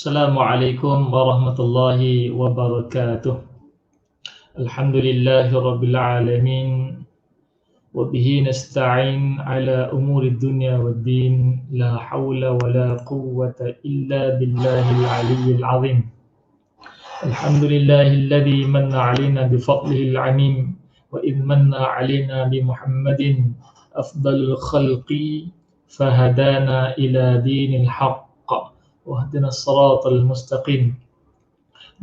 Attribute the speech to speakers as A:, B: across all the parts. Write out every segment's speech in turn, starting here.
A: Assalamualaikum warahmatullahi wabarakatuh. Alhamdulillahi rabbil alamin. Wa bihi nasta'in ala umuri dunya waddin. La hawla wa la quwwata illa billahil aliyyil azim. Alhamdulillahilladzi manna 'alaina bi fadlihil 'amim. Wa idh manna 'alaina bi Muhammadin afdalul khalqi fahadana ila dinil haqq. واهدنا الصراط المستقيم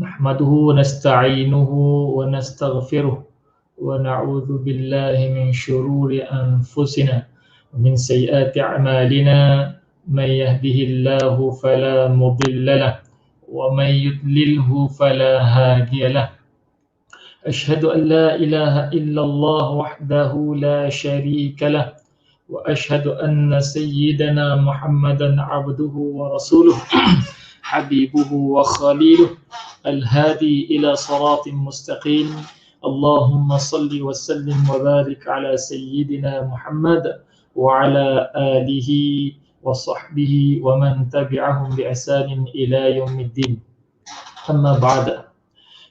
A: نحمده ونستعينه ونستغفره ونعوذ بالله من شرور أنفسنا ومن سيئات أعمالنا من يهده الله فلا مضل له ومن يضلله فلا هادي له أشهد أن لا إله إلا الله وحده لا شريك له وأشهد أن سيدنا محمدا عبده ورسوله حبيبه وخليله الهادي إلى صراط مستقيم اللهم صل وسلم وبارك على سيدنا محمد وعلى آله وصحبه ومن تبعهم بإحسان إلى يوم الدين أما بعد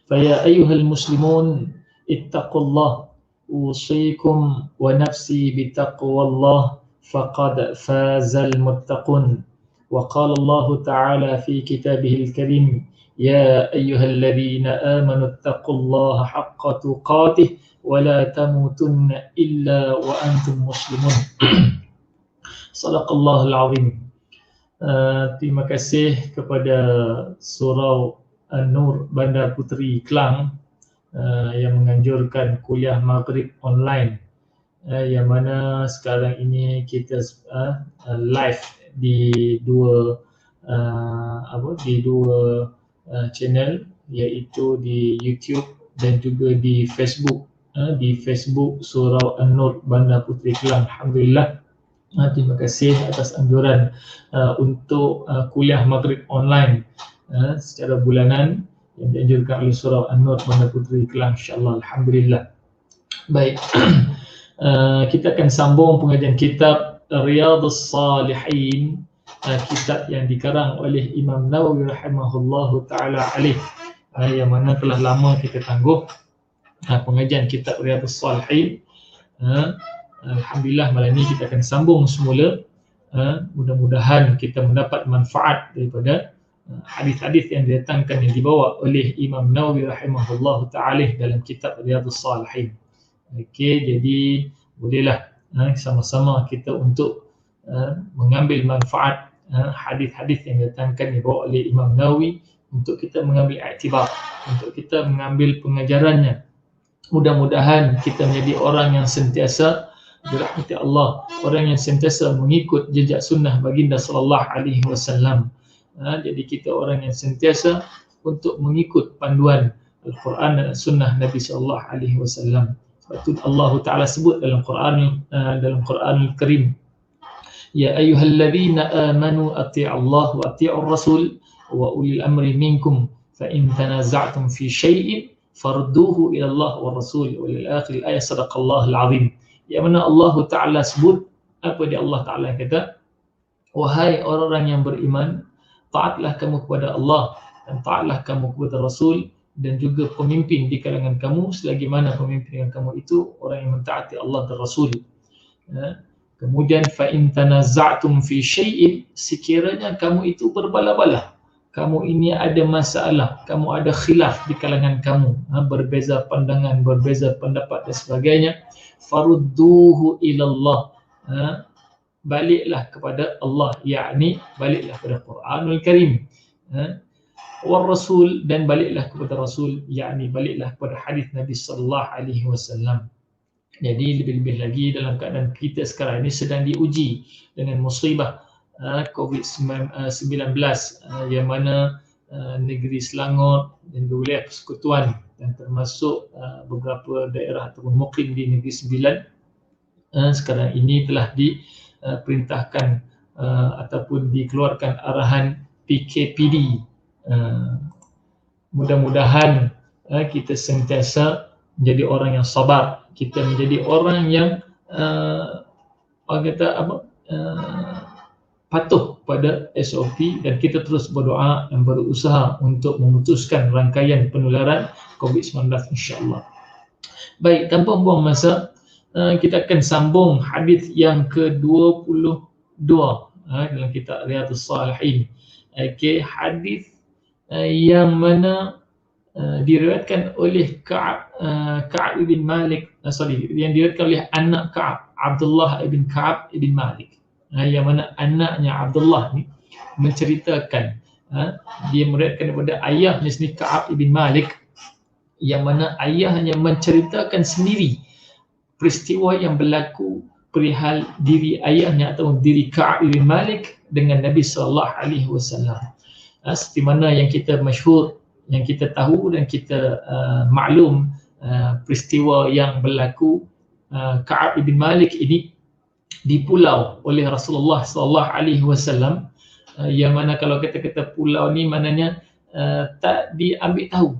A: فيا أيها المسلمون اتقوا الله أوصيكم ونفسي بتقوى الله فقد فاز المتقون وقال الله تعالى في كتابه الكريم يا أيها الذين آمنوا اتقوا الله حق تقاته ولا تموتن إلا وأنتم مسلمون صدق الله العظيم. Terima kasih kepada Surau An-Nur Bandar Puteri Klang yang menganjurkan kuliah maghrib online, yang mana sekarang ini kita live di dua channel, iaitu di YouTube dan juga di Facebook. Di Facebook Surau An-Nur Bandar Puteri Klang. Alhamdulillah, terima kasih atas anjuran untuk kuliah maghrib online secara bulanan yang dianjurkan oleh Surau An-Nur Bandar Puteri Klang, insyaAllah. Alhamdulillah. Baik, kita akan sambung pengajian kitab Riyadhus Salihin, kitab yang dikarang oleh Imam Nawawi rahimahullahu ta'ala alaih, yang mana telah lama kita tangguh pengajian kitab Riyadhus Salihin. Alhamdulillah, malam ini kita akan sambung semula. Mudah-mudahan kita mendapat manfaat daripada hadis-hadis yang didatangkan, yang dibawa oleh Imam Nawawi rahimahullahu ta'ala dalam kitab Riyadhus Salihin. Okey, jadi bolehlah sama-sama kita untuk mengambil manfaat hadis-hadis yang didatangkan, dibawa oleh Imam Nawawi, untuk kita mengambil iktibar, untuk kita mengambil pengajarannya. Mudah-mudahan kita menjadi orang yang sentiasa dirahmati Allah, orang yang sentiasa mengikut jejak sunnah baginda sallallahu alaihi wasallam. Jadi kita orang yang sentiasa untuk mengikut panduan Al-Quran dan Sunnah Nabi sallallahu alaihi wasallam. Sebab itu Allah Taala sebut dalam Quran Al-Karim, ya ayyuhalladzina amanu atti'ullaha wa atti'ur rasul wa ulil amri minkum fa in tanaza'tum fi syai'in farduhu ila Allah wa rasul wa lil akhir ayat. Sadaqallahul azim. Yang mana Allah Taala sebut, apa dia Allah Taala kata, wahai orang-orang yang beriman, taatlah kamu kepada Allah dan taatlah kamu kepada Rasul dan juga pemimpin di kalangan kamu, selagi mana pemimpin yang kamu itu orang yang mentaati Allah dan Rasul. Kemudian fa in tanaza'tum fi syai'in, sekiranya kamu itu berbalah-balah, kamu ini ada masalah, kamu ada khilaf di kalangan kamu, berbeza pandangan, berbeza pendapat dan sebagainya, farudduhu ilallah, baliklah kepada Allah, yakni baliklah kepada Quranul Karim, war Rasul, dan baliklah kepada Rasul, yakni baliklah kepada hadis Nabi sallallahu alaihi wasallam. Jadi lebih-lebih lagi dalam keadaan kita sekarang ini sedang diuji dengan musibah COVID-19, yang mana negeri Selangor dan wilayah persekutuan dan termasuk beberapa daerah ataupun mukim di Negeri Sembilan sekarang ini telah diperintahkan ataupun dikeluarkan arahan PKPD. Mudah-mudahan kita sentiasa menjadi orang yang sabar, kita menjadi orang yang patuh pada SOP dan kita terus berdoa dan berusaha untuk memutuskan rangkaian penularan COVID-19 insya-Allah. Baik, tanpa buang masa, kita akan sambung hadis yang ke-22 dalam kitab Riyadhus Shalihin. Okey, hadis yang mana diriwayatkan oleh Ka'ab bin Malik, yang diriwayatkan oleh anak Ka'ab, Abdullah bin Ka'ab bin Malik. Yang mana anaknya Abdullah ni menceritakan, dia meriwayatkan daripada ayahnya sendiri Ka'ab bin Malik, yang mana ayahnya menceritakan sendiri peristiwa yang berlaku perihal diri ayahnya atau diri Ka'ab bin Malik dengan Nabi sallallahu alaihi wasallam. Seperti mana yang kita masyhur, yang kita tahu dan kita maklum, peristiwa yang berlaku Ka'ab bin Malik ini dipulau oleh Rasulullah sallallahu alaihi wasallam, yang mana kalau kata pulau ni maknanya tak diambil tahu,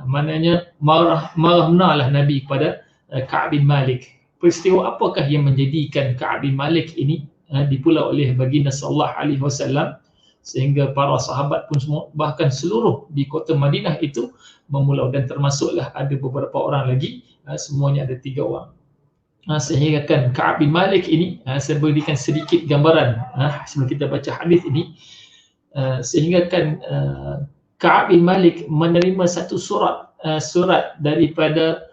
A: maknanya marahlah Nabi kepada Ka'ab bin Malik. Peristiwa apakah yang menjadikan Ka'ab bin Malik ini dipulau oleh baginda sallallahu alaihi wasallam sehingga para sahabat pun semua, bahkan seluruh di kota Madinah itu memulau, dan termasuklah ada beberapa orang lagi, semuanya ada 3 orang. Sehingga kan Ka'ab bin Malik ini, saya berikan sedikit gambaran sebelum kita baca hadis ini, sehingga kan Ka'ab bin Malik menerima satu surat daripada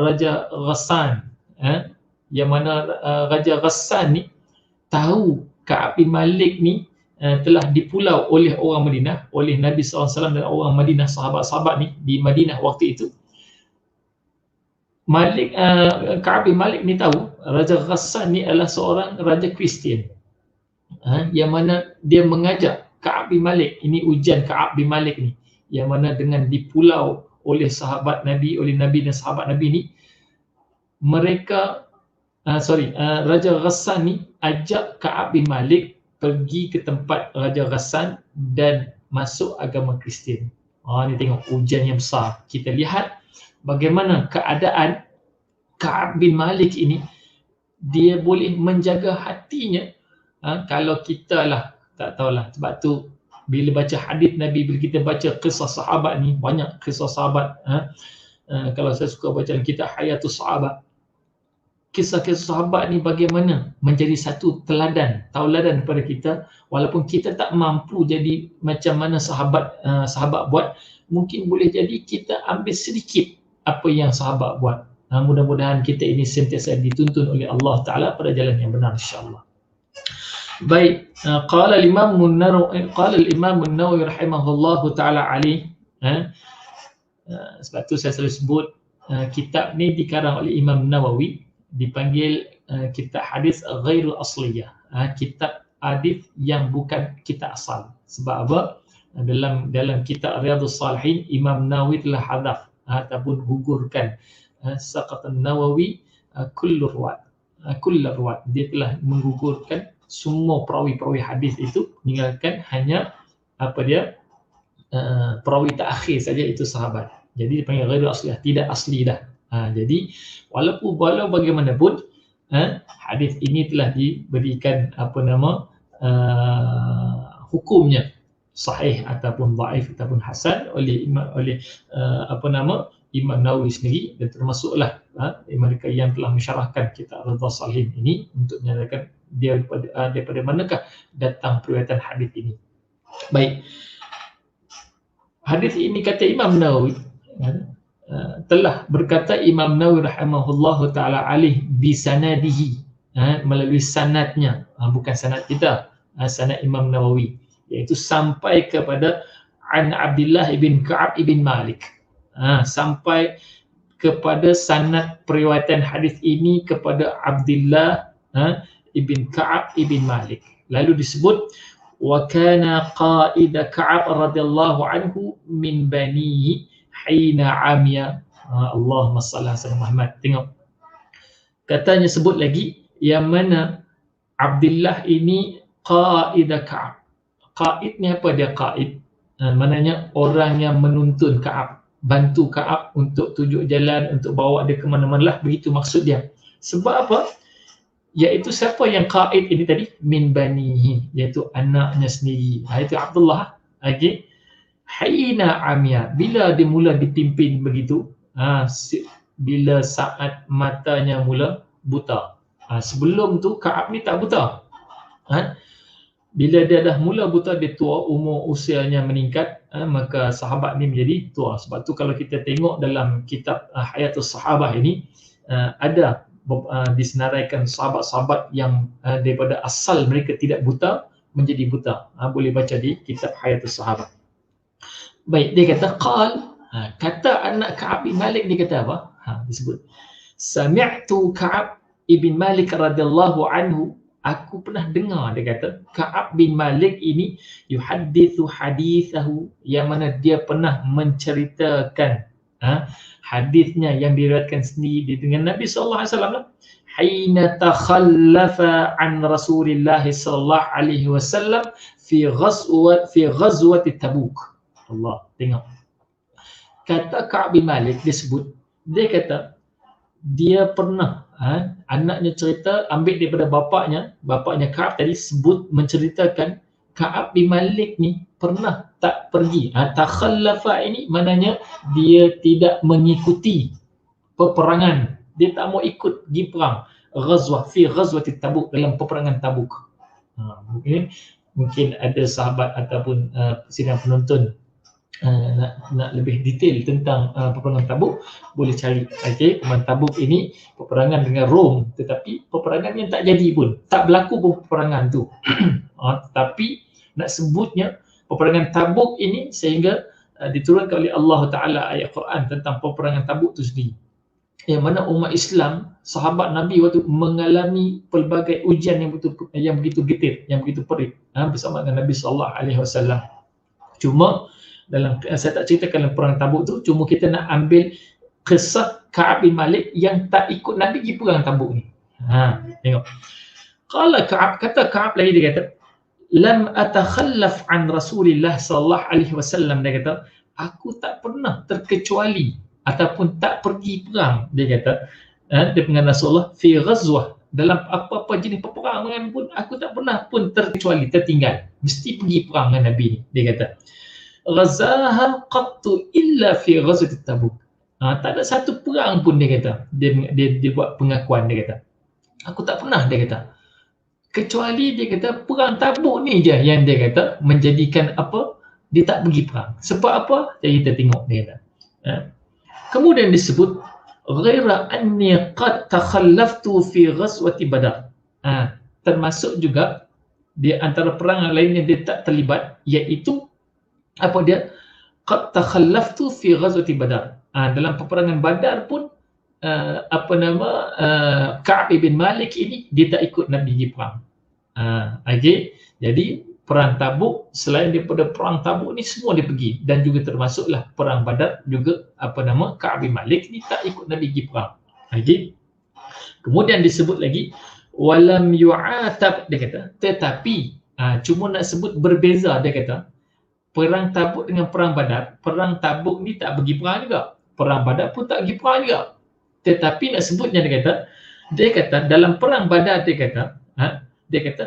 A: Raja Ghassan, yang mana Raja Ghassan ni tahu Ka'ab bin Malik ni telah dipulau oleh orang Madinah, oleh Nabi SAW dan orang Madinah, sahabat-sahabat ni di Madinah waktu itu. Ka'ab bin Malik ni tahu Raja Ghassan ni adalah seorang raja Kristian, yang mana dia mengajak Ka'ab bin Malik, ini ujian Ka'ab bin Malik ni, yang mana dengan dipulau oleh sahabat Nabi, oleh Nabi dan sahabat Nabi ni, Raja Ghassan ni ajak Ka'ab bin Malik pergi ke tempat Raja Ghassan dan masuk agama Kristian. Ni tengok ujian yang besar. Kita lihat bagaimana keadaan Ka'ab bin Malik ini, dia boleh menjaga hatinya. Kalau kita lah, tak tahulah, sebab tu bila baca hadis Nabi, bila kita baca kisah sahabat ni, banyak kisah sahabat. Kalau saya suka baca dalam kitab Hayatus Sahabat, kisah-kisah sahabat ni bagaimana menjadi satu tauladan kepada kita. Walaupun kita tak mampu jadi macam mana sahabat buat, mungkin boleh jadi kita ambil sedikit apa yang sahabat buat. Mudah-mudahan kita ini sentiasa dituntun oleh Allah Ta'ala pada jalan yang benar, insyaAllah. Baik, qala al-Imam an-Nawawi rahimahullahu ta'ala alaih, sebab tu saya selalu sebut kitab ni dikarang oleh Imam Nawawi, dipanggil kitab hadis ghairul asliyah, kitab hadis yang bukan kitab asal. Sebab apa? Dalam kitab Riyadhus Shalihin, Imam Nawawi telah hadaf ataupun gugurkan saqatan Nawawi kullu ruwat. Dia telah menggugurkan semua perawi-perawi hadis itu, meninggalkan hanya perawi terakhir saja, itu sahabat. Jadi dipanggil ghairul asliyah, tidak asli dah. Jadi walau bagaimanapun, hadis ini telah diberikan hukumnya sahih ataupun dhaif ataupun hasan oleh Imam Nawawi sendiri, dan termasuklah mereka yang telah mensyarahkan kitab Riyadhus Shalihin ini untuk menyatakan dia daripada manakah datang periwayatan hadis ini. Baik, hadis ini kata Imam Nawawi, telah berkata Imam Nawawi rahimahullahu ta'ala alaih bisanadihi, melalui sanadnya, bukan sanad kita, sanad Imam Nawawi, iaitu sampai kepada an Abdullah ibn Ka'ab ibn Malik, sampai kepada sanad periwayatan hadis ini kepada Abdullah ibn Ka'ab ibn Malik. Lalu disebut wa kana qaida Ka'ab radhiyallahu anhu min banihi hina amiya. Allahumma salli ala Muhammad. Tengok, katanya sebut lagi yang mana Abdullah ini qaida Ka'ab. Qaid ni apa dia? Qaid maknanya orang yang menuntun Ka'ab, bantu Ka'ab untuk tunjuk jalan, untuk bawa dia ke mana-mana lah, begitu maksud dia. Sebab apa? iaitu siapa yang qaid ini tadi? Min banihi, iaitu anaknya sendiri. Itu Abdullah. Okey. Haina amia, bila dia mula dipimpin begitu, bila saat matanya mula buta. Sebelum tu Ka'ab ni tak buta. Bila dia dah mula buta, dia tua, umur usianya meningkat, maka sahabat ni menjadi tua. Sebab tu kalau kita tengok dalam kitab Hayatus Sahabah ini, ada disenaraikan sahabat-sahabat yang daripada asal mereka tidak buta menjadi buta. Boleh baca di kitab Hayatus Sahabah. Baik, dia kata kata anak Ka'ab bin Malik, dia kata apa? Disebut sami'tu Ka'ab ibn Malik radhiyallahu anhu, aku pernah dengar, dia kata Ka'ab bin Malik ini yuhaddithu hadithahu, yang mana dia pernah menceritakan hadisnya yang diriwayatkan sendiri dengan Nabi sallallahu alaihi wasallam, hina takhallafa an Rasulillah sallallahu alaihi wasallam fi ghazwati Tabuk. Allah, tengok. Kata Ka'ab bin Malik disebut, dia kata dia pernah, anaknya cerita, ambil daripada bapaknya Ka'ab tadi sebut, menceritakan Ka'ab bin Malik ni pernah tak pergi. Takhallafa ini maknanya dia tidak mengikuti peperangan, dia tak mau ikut pergi perang. Ghazwah, fi ghazwati Tabuk, dalam peperangan Tabuk. Mungkin ada sahabat ataupun sidang penonton nak lebih detail tentang peperangan Tabuk, boleh cari. Okey, peperangan Tabuk ini peperangan dengan Rom, tetapi peperangan yang tak jadi pun, tak berlaku pun peperangan tu. Tapi nak sebutnya peperangan Tabuk ini sehingga diturunkan oleh Allah Taala ayat Quran tentang peperangan Tabuk tu sendiri, yang mana umat Islam, sahabat Nabi waktu mengalami pelbagai ujian yang begitu getir, yang begitu perit bersama dengan Nabi sallallahu alaihi wasallam. Cuma dalam, saya tak ceritakan dalam perang Tabuk tu, cuma kita nak ambil kisah Ka'ab bin Malik yang tak ikut Nabi pergi perang Tabuk ni. Tengok. Kata Ka'ab lagi, dia kata, lam atakhallaf an Rasulillah sallallahu alaihi wasallam, dia kata, aku tak pernah terkecuali ataupun tak pergi perang, dia kata, dengan Rasulullah fi ghazwah, dalam apa-apa jenis peperangan pun aku tak pernah pun terkecuali, tertinggal, mesti pergi perang dengan Nabi ni, dia kata. Ghazaha qattu illa fi ghazwati Tabuk. Tak ada satu perang pun, dia kata, dia buat pengakuan, dia kata, aku tak pernah, dia kata, kecuali dia kata perang Tabuk ni je yang dia kata menjadikan apa, dia tak pergi perang. Sebab apa? Jadi kita tengok, dia kata. Kemudian disebut ghaira anni qad takhallaftu fi ghazwati Badar. Termasuk juga di antara perang lain yang dia tak terlibat, iaitu apa dia? Qad takhallaftu fi ghazwati Badar. Dalam peperangan Badar pun Ka'ab bin Malik ini dia tak ikut Nabi pergi perang. Okay. Jadi perang Tabuk, selain daripada perang Tabuk ni semua dia pergi, dan juga termasuklah perang Badar juga Ka'ab bin Malik ni tak ikut Nabi pergi perang. Okay. Kemudian disebut lagi walam yu'atab, dia kata, tetapi cuma nak sebut berbeza, dia kata, perang Tabuk dengan perang Badar, perang Tabuk ni tak pergi perang juga, perang Badar pun tak pergi perang juga. Tetapi nak sebutnya, dia kata dalam perang Badar, dia kata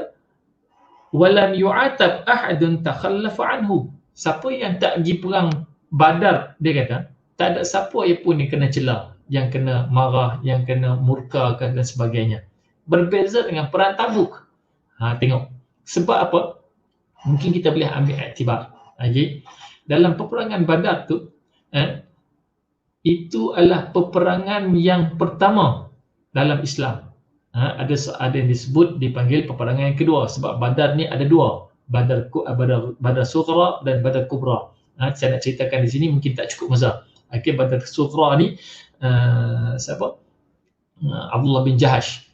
A: walam yu'atab ahadun takhallafa anhu. Siapa yang tak pergi perang Badar, dia kata, tak ada siapa pun yang kena celah, yang kena marah, yang kena murkakan dan sebagainya. Berbeza dengan perang Tabuk. Tengok. Sebab apa? Mungkin kita boleh ambil iktibar. Dalam peperangan Badar tu, itu adalah peperangan yang pertama dalam Islam. Ada yang disebut, dipanggil peperangan yang kedua, sebab Badar ni ada dua, Badar Sughra dan Badar Kubra. Saya nak ceritakan di sini mungkin tak cukup masa. Badar Sughra ni siapa? Abdullah bin Jahash,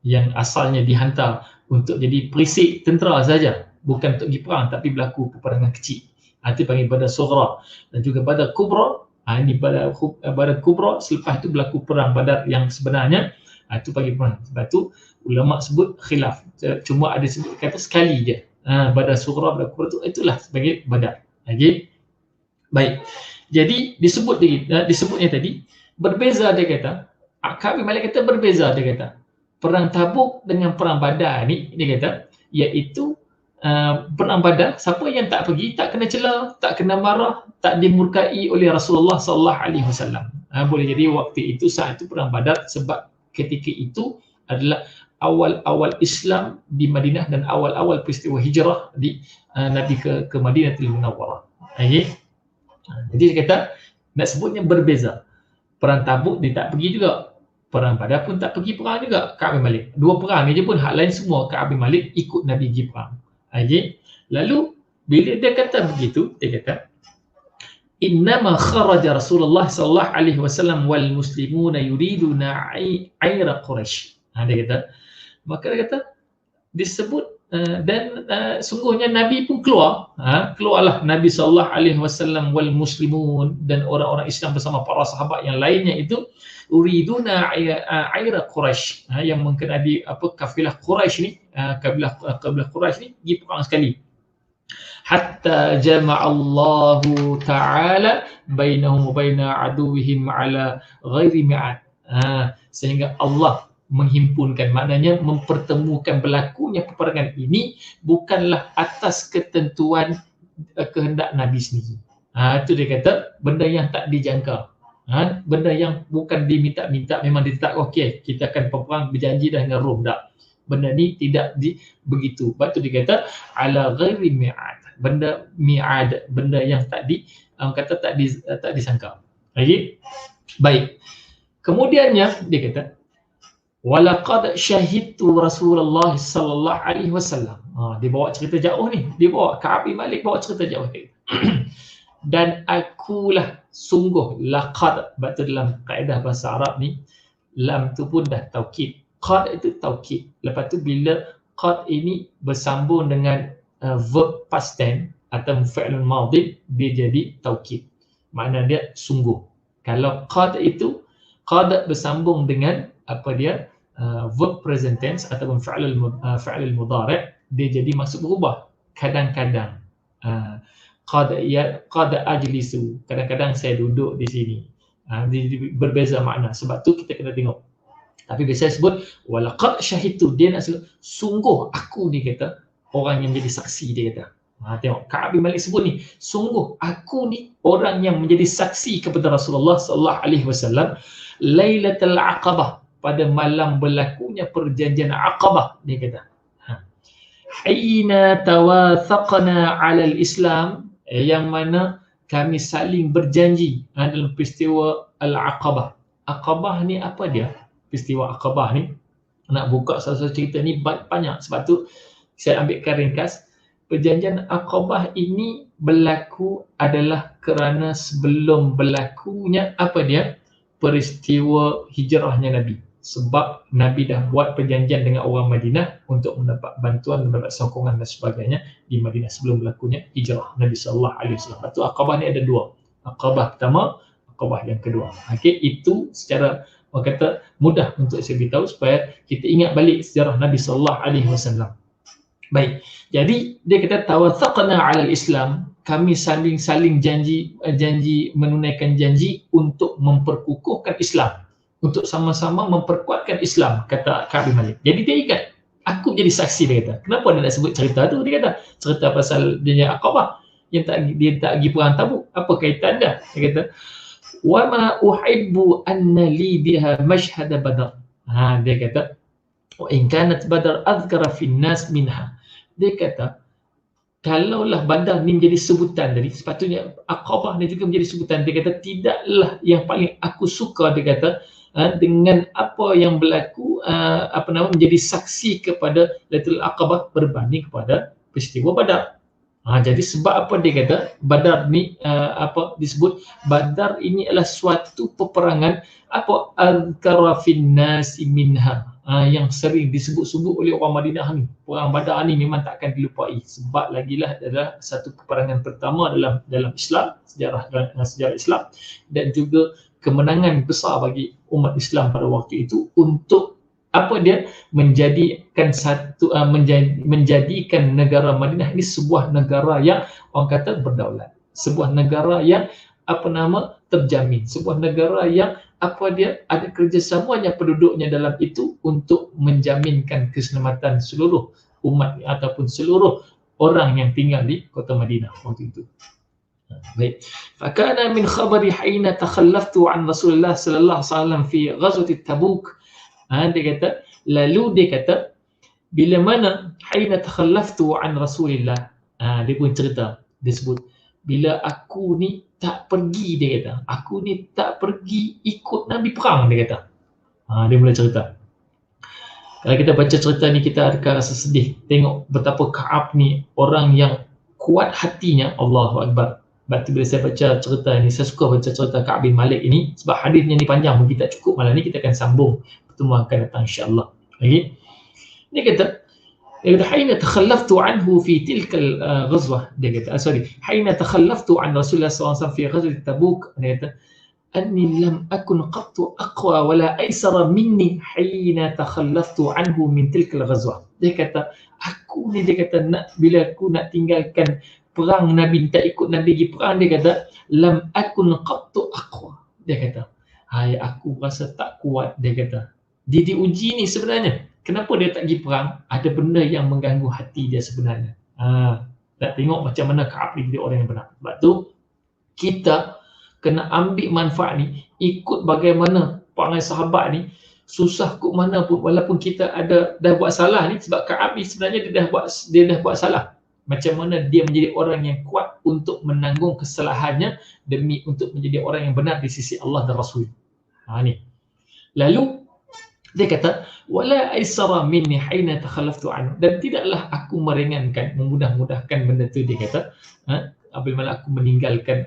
A: yang asalnya dihantar untuk jadi perisik tentera saja, bukan untuk pergi perang, tapi berlaku peperangan kecil. Itu panggil Badar Sughra. Dan juga Badar Kubra, ini Badar Kubra, selepas itu berlaku perang Badar yang sebenarnya, itu panggil perang. Sebab itu ulama sebut khilaf, cuma ada sebut kata sekali je, Badar Sughra, Badar Kubra itulah sebagai Badar. Baik, jadi disebutnya tadi berbeza, dia kata, Ka'ab bin Malik kata berbeza, dia kata, perang Tabuk dengan perang Badar ni, dia kata, iaitu perang Badar, siapa yang tak pergi, tak kena cela, tak kena marah, tak dimurkai oleh Rasulullah sallallahu alaihi wasallam. Boleh jadi waktu itu, saat itu perang Badar, sebab ketika itu adalah awal-awal Islam di Madinah dan awal-awal peristiwa hijrah di Nabi ke Madinatul Munawwarah. Okay. Jadi dia kata, nak sebutnya berbeza. Perang Tabuk dia tak pergi juga. Perang Badar pun tak pergi perang juga, Ka'ab bin Malik. Dua perang ni je pun, hak lain semua Ka'ab bin Malik ikut Nabi pergi perang. Okay. Lalu bila dia kata begitu, dia kata, innama kharaja Rasulullah sallallahu alaihi wasallam wal muslimuna yuriduna aira Quraisy. Dia kata, maka dia kata, disebut dan sungguhnya Nabi pun keluar, keluarlah Nabi sallallahu alaihi wasallam wal muslimun, dan orang-orang Islam bersama para sahabat yang lainnya itu, uriduna aira Quraisy, yang mengenadi kafilah Quraisy ni, kabilah Quraisy ni pergi perang sekali. Hatta jama'allahu ta'ala bainahum wa baina aduwwihim ala ghairi mi'ad. Sehingga Allah menghimpunkan, maknanya mempertemukan berlakunya peperangan ini bukanlah atas ketentuan kehendak Nabi sendiri. Itu dia kata, benda yang tak dijangka, benda yang bukan diminta-minta, memang ditetap, okey, kita akan perang, berjanji dah dengan Rom, tak. Benda ni tidak begitu. Sebab tu dia kata ala ghairi mi'ad, benda mi'ad, benda yang tak disangka. Okay? Baik. Kemudiannya dia kata, walaqad syahidtu Rasulullah sallallahu alaihi wasallam. Dia bawa cerita jauh ni. Dia bawa, Ka'ab bin Malik bawa cerita jauh ni. Dan akulah sungguh, laqad, sebab tu dalam kaedah bahasa Arab ni, lam tu pun dah taukid. Qad itu taukid. Lepas tu bila qad ini bersambung dengan verb past tense atau fi'lun madhi, dia jadi taukid. Makna dia sungguh. Kalau qad itu, qad bersambung dengan verb present tense ataupun fi'lul mudhari', dia jadi maksud berubah. Kadang-kadang qad ajlisu, kadang-kadang saya duduk di sini. Berbeza makna. Sebab tu kita kena tengok. Tapi biasa sebut walaqad syahidtu, dia nak sebut sungguh aku, dia kata, orang yang menjadi saksi, dia kata. Tengok, Ka'ab bin Malik sebut ni, sungguh aku ni orang yang menjadi saksi kepada Rasulullah sallallahu alaihi wasallam Lailatul Aqabah, pada malam berlakunya perjanjian Aqabah, dia kata. Hina tawathaqna 'ala al-Islam, yang mana kami saling berjanji dalam peristiwa Al-Aqabah. Aqabah ni apa dia? Peristiwa Aqabah ni, nak buka salah satu cerita ni banyak, sebab tu saya ambilkan ringkas. Perjanjian Aqabah ini berlaku adalah kerana sebelum berlakunya peristiwa hijrahnya Nabi. Sebab Nabi dah buat perjanjian dengan orang Madinah untuk mendapat bantuan, mendapat sokongan dan sebagainya di Madinah sebelum berlakunya hijrah Nabi sallallahu alaihi wasallam. Lepas tu Aqabah ni ada dua. Aqabah pertama, Aqabah yang kedua. Okey, itu secara orang kata mudah untuk saya beritahu supaya kita ingat balik sejarah Nabi sallallahu alaihi wasallam. Baik. Jadi dia kata tawathaqna 'ala al-Islam, kami saling janji menunaikan janji untuk memperkukuhkan Islam, untuk sama-sama memperkuatkan Islam, kata Ka'ab bin Malik. Jadi dia ingat, aku jadi saksi, dia kata. Kenapa dia nak sebut cerita tu? Dia kata cerita pasal dia Aqabah yang dia tak pergi perang Tabuk. Apa kaitan dia? Dia kata wa ma uhibbu anna li biha mashhad badar. Dia kata wa in kanat badar azkara fi nas minha. Dia kata kalaulah Badar ni menjadi sebutan tadi, sepatutnya Aqabah ni juga menjadi sebutan. Dia kata tidaklah yang paling aku suka, dia kata, dengan apa yang berlaku, menjadi saksi kepada Lailatul Aqabah berbanding kepada peristiwa Badar. Jadi sebab apa dia kata Badar ni disebut Badar ini adalah suatu peperangan azkara fin nasi minha, yang sering disebut-sebut oleh orang Madinah ni. Perang Badar ni memang tak akan dilupai, sebab lagilah adalah satu peperangan pertama dalam Islam, sejarah Islam, dan juga kemenangan besar bagi umat Islam pada waktu itu untuk menjadikan negara Madinah ini sebuah negara yang orang kata berdaulat, sebuah negara yang terjamin, sebuah negara yang apa dia ada kerjasamanya penduduknya dalam itu untuk menjaminkan keselamatan seluruh umat ataupun seluruh orang yang tinggal di kota Madinah waktu itu. Baik. Fakana min khabari hina takhallaftu an Rasulullah sallallahu alaihi wasallam fi ghazwat Tabuk. Dia kata, lalu dia kata, bila mana hina takhallaftu an Rasulillah. Dia pun cerita, dia sebut, bila aku ni tak pergi, dia kata, aku ni tak pergi ikut Nabi perang, dia kata. Dia mula cerita. Kalau kita baca cerita ni, kita akan rasa sedih. Tengok betapa Ka'ab ni orang yang kuat hatinya. Allahu Akbar. Sebab tu bila saya baca cerita ni, saya suka baca cerita Ka'ab bin Malik ini. Sebab hadisnya ni panjang, mungkin tak cukup. Malam ni kita akan sambung pertemuan akan datang insyaAllah. Okay. Dia kata, حين تخلفت عنه في تلك الغزوة حين تخلفت عن رسول الله صلى الله عليه وسلم في غزوة تبوك أني لم أكن قط أقوى ولا أيسر مني حين تخلفت عنه من تلك الغزوة. Dia kata, aku ni, dia kata, bila aku nak tinggalkan perang Nabi, tak ikut Nabi pergi perang, dia kata, lam akun qattu aqwa. Dia kata, aku rasa tak kuat, dia kata. Dia diuji ni sebenarnya. Kenapa dia tak pergi perang? Ada benda yang mengganggu hati dia sebenarnya. Nak tengok macam mana Ka'ab ni dia orang yang benar. Sebab tu kita kena ambil manfaat ni, ikut bagaimana perangai sahabat ni, susah kok mana pun, walaupun kita dah buat salah ni. Sebab Ka'ab ni sebenarnya dia dah buat salah. Macam mana dia menjadi orang yang kuat untuk menanggung kesalahannya demi untuk menjadi orang yang benar di sisi Allah dan Rasul. Ni. Lalu dia kata, wala aisara minni hina takhallaftu anhu, dan tidaklah aku meringankan, memudah-mudahkan benda tu, dia kata, apabila aku meninggalkan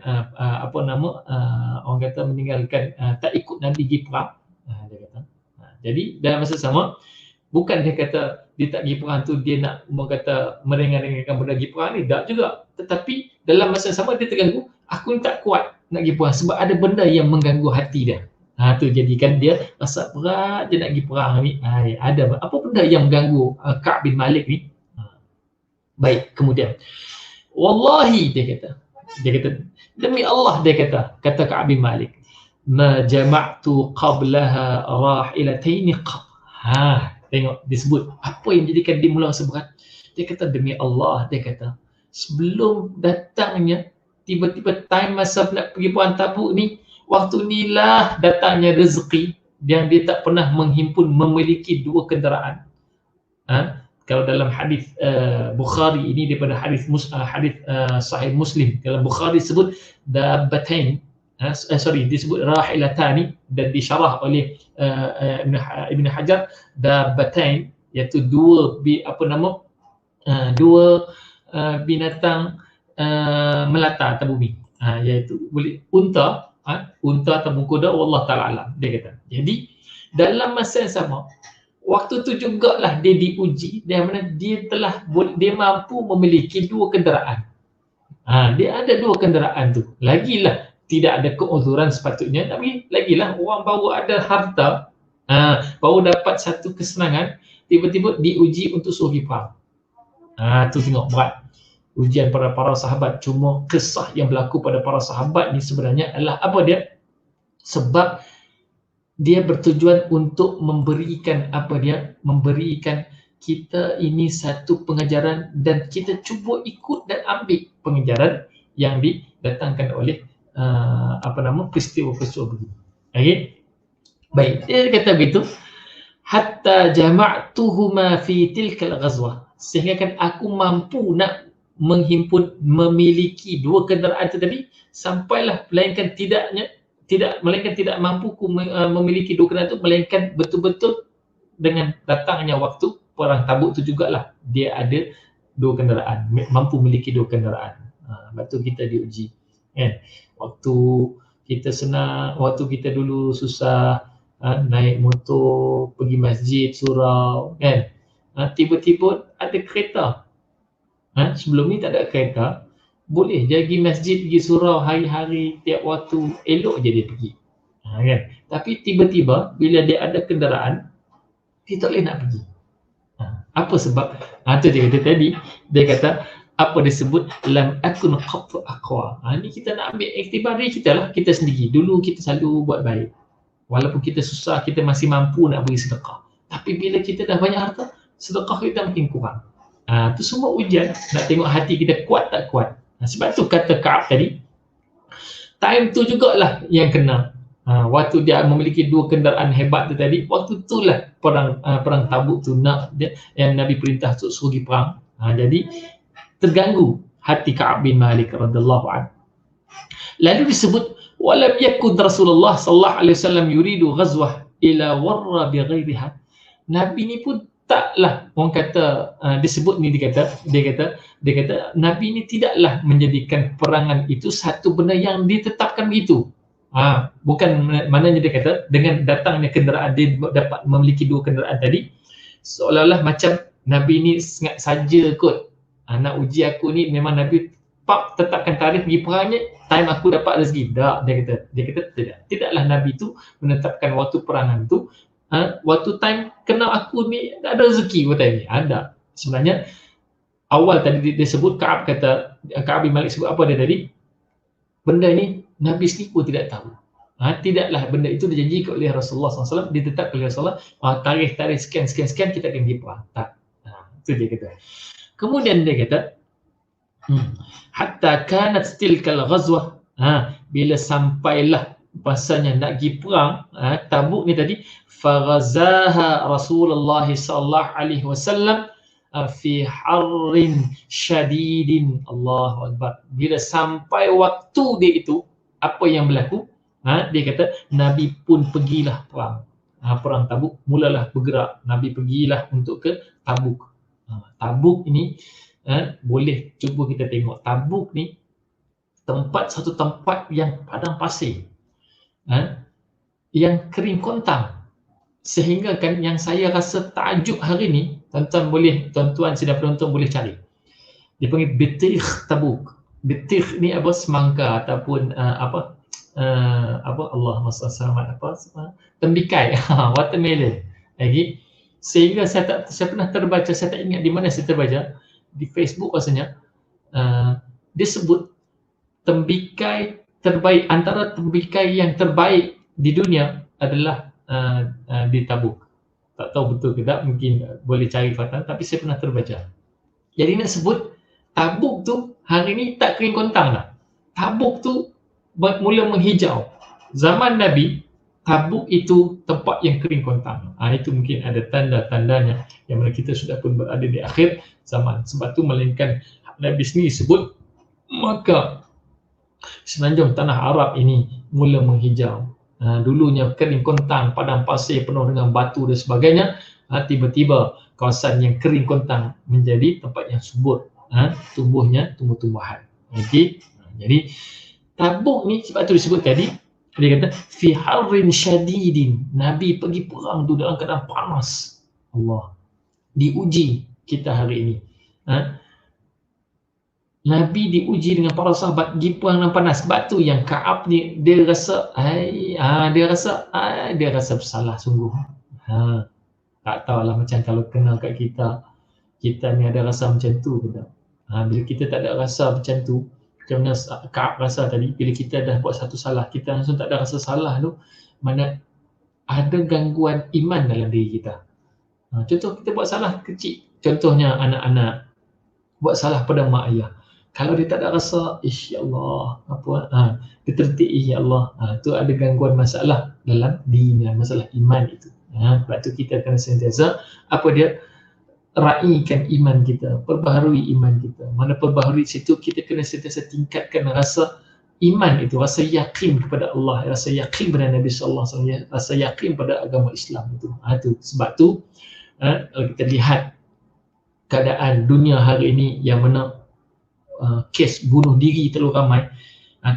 A: orang kata meninggalkan tak ikut Nabi pergi perang. Dia kata. Jadi dalam masa sama, bukan dia kata dia tak pergi perang tu dia nak kata meringan-ringankan benda pergi perang ni, tak juga. Tetapi dalam masa sama dia terganggu, aku ni tak kuat nak pergi perang sebab ada benda yang mengganggu hati dia. Tu jadikan dia rasa berat dia nak pergi perang ni. Ada apa benda yang mengganggu Ka'ab bin Malik ni. Baik, kemudian wallahi, dia kata demi Allah, dia kata Ka'ab bin Malik, ma jama'tu qablaha rahilataini qab. Tengok disebut apa yang menjadikan dia mula rasa berat. Dia kata demi Allah, dia kata sebelum datangnya tiba-tiba time masa nak pergi perang Tabuk ni, waktu inilah datangnya rezeki yang dia tak pernah menghimpun memiliki dua kenderaan. Kalau dalam hadis Bukhari ini daripada hadis Sahih Muslim, dalam Bukhari disebut dabbatain, disebut rahilatani, dan disyarah oleh Ibn Hajar dabbatain, iaitu dua binatang melata atas bumi, iaitu boleh unta ataupun kuda, wallah ta'ala alam, dia kata. Jadi dalam masa yang sama, waktu tu jugalah dia diuji, dia mampu memiliki dua kenderaan. Dia ada dua kenderaan tu. Lagilah tidak ada keuzuran sepatutnya, tapi lagilah orang baru ada harta, baru dapat satu kesenangan, tiba-tiba diuji untuk suruh pergi perang. Tu tengok berat ujian para sahabat. Cuma kisah yang berlaku pada para sahabat ni sebenarnya adalah apa dia? Sebab dia bertujuan untuk memberikan kita ini satu pengajaran, dan kita cuba ikut dan ambil pengajaran yang didatangkan oleh peristiwa-peristiwa begini. Okay? Baik, dia kata begitu, hatta jama'tuhuma fi tilkal ghazwah, sehingga kan aku mampu nak menghimpun memiliki dua kenderaan itu tadi, sampailah melainkan tidak mampu memiliki dua kenderaan itu, melainkan betul-betul dengan datangnya waktu perang Tabuk itu jugalah dia ada dua kenderaan, mampu memiliki dua kenderaan. Sebab tu kita diuji, kan? Waktu kita senang, waktu kita dulu susah naik motor pergi masjid surau, kan? Tiba-tiba ada kereta. Sebelum ni tak ada kereta, boleh je pergi masjid, pergi surau hari-hari, tiap waktu, elok je dia pergi. Kan? Tapi tiba-tiba bila dia ada kenderaan, dia tak boleh nak pergi. Apa sebab? Itu dia kata tadi, dia kata apa disebut lam akun qattu aqwa. Ni kita nak ambil iktibar diri kita lah, kita sendiri. Dulu kita selalu buat baik. Walaupun kita susah, kita masih mampu nak beri sedekah. Tapi bila kita dah banyak harta, sedekah kita makin kurang. Itu semua ujian, nak tengok hati kita kuat tak kuat. Sebab tu kata Ka'ab tadi, time tu jugalah yang kena. Waktu dia memiliki 2 kenderaan hebat tu tadi, waktu itulah perang Tabuk tu yang Nabi perintah untuk suruh pergi perang. Jadi terganggu hati Ka'ab bin Malik radhiyallahu anhu. Lalu disebut walam yakun Rasulullah sallallahu alaihi wasallam yuridu ghazwah ila warra bighairiha. Nabi ni pun taklah, orang kata disebut ni, dia kata Nabi ni tidaklah menjadikan perangan itu satu benda yang ditetapkan begitu. Bukan maknanya dia kata dengan datangnya kenderaan, dia dapat memiliki 2 kenderaan tadi, seolah-olah macam Nabi ni sengat saja kot, nak uji aku ni, memang Nabi tetapkan tarikh pergi perangnya, time aku dapat rezeki. Tak, dia kata tidaklah Nabi tu menetapkan waktu perangan tu, waktu time kena aku ni ada rezeki kata ni. Ada. Sebenarnya awal tadi dia sebut, Ka'ab bin Malik sebut apa dia tadi? Benda ni Nabi sendiri pun tidak tahu. Tidaklah benda itu dijanjikan oleh Rasulullah SAW, ditetapkan oleh Rasulullah, tarikh sekian kita akan pergi perang. Tak. Itu dia kata. Kemudian dia kata, hatta kanat tilkal ghazwah, bila sampailah pasanya nak pergi perang Tabuk ni tadi, faghazaha Rasulullah sallallahu alaihi wasallam fi harrin syadidin. Allahu akbar. Bila sampai waktu dia itu, apa yang berlaku? Dia kata Nabi pun pergilah perang. Perang Tabuk mulalah bergerak. Nabi pergilah untuk ke Tabuk. Tabuk ini boleh cuba kita tengok. Tabuk ni satu tempat yang padang pasir, yang kering kontang, sehingga kan yang saya rasa takjub hari ni, tuan-tuan sidang penonton boleh cari. Dia panggil Bitikh Tabuk. Bitikh ni apa, semangka ataupun Allahumma shalli tembikai, watermelon lagi. Sehingga saya pernah terbaca, saya tak ingat di mana saya terbaca, di Facebook rasanya, dia sebut tembikai terbaik, antara tembikai yang terbaik di dunia adalah di Tabuk. Tak tahu betul ke tak, mungkin boleh cari fakta, tapi saya pernah terbaca. Jadi nak sebut Tabuk tu hari ni tak kering kontang dah. Tabuk tu mula menghijau. Zaman Nabi, Tabuk itu tempat yang kering kontang. Itu mungkin ada tanda-tandanya yang mana kita sudah pun berada di akhir zaman. Sebab tu melainkan Nabi sendiri sebut, maka semenanjung tanah Arab ini mula menghijau. Dulunya kering kontang, padang pasir penuh dengan batu dan sebagainya. Tiba-tiba kawasan yang kering kontang menjadi tempat yang subur, tumbuhnya tumbuh-tumbuhan. Okey. Jadi Tabuk ni sebab tu disebut tadi, dia kata fi harrin syadidin. Nabi pergi perang tu dalam keadaan panas. Allah. Diuji kita hari ini. Nabi diuji dengan para sahabat pergi perang dalam panas. Sebab tu yang Ka'ab ni dia rasa bersalah sungguh. Tak tahulah macam kalau kenal kat kita ni ada rasa macam tu ke tak? Bila kita tak ada rasa macam tu, macam mana Ka'ab rasa tadi, bila kita dah buat satu salah, kita langsung tak ada rasa salah tu, mana ada gangguan iman dalam diri kita. Contoh kita buat salah kecil, contohnya anak-anak buat salah pada mak ayah. Kalau dia tak ada rasa, ya Allah, dia tertik, ya Allah, tu ada gangguan masalah dalam dirinya, masalah iman itu. Sebab tu kita kena sentiasa raikan iman kita, perbaharui iman kita. Mana perbaharui situ, kita kena sentiasa tingkatkan rasa iman itu, rasa yakin kepada Allah, rasa yakin kepada Nabi sallallahu alaihi wasallam, rasa yakin pada agama Islam itu. Sebab tu kalau kita lihat keadaan dunia hari ini yang mana kes bunuh diri terlalu ramai,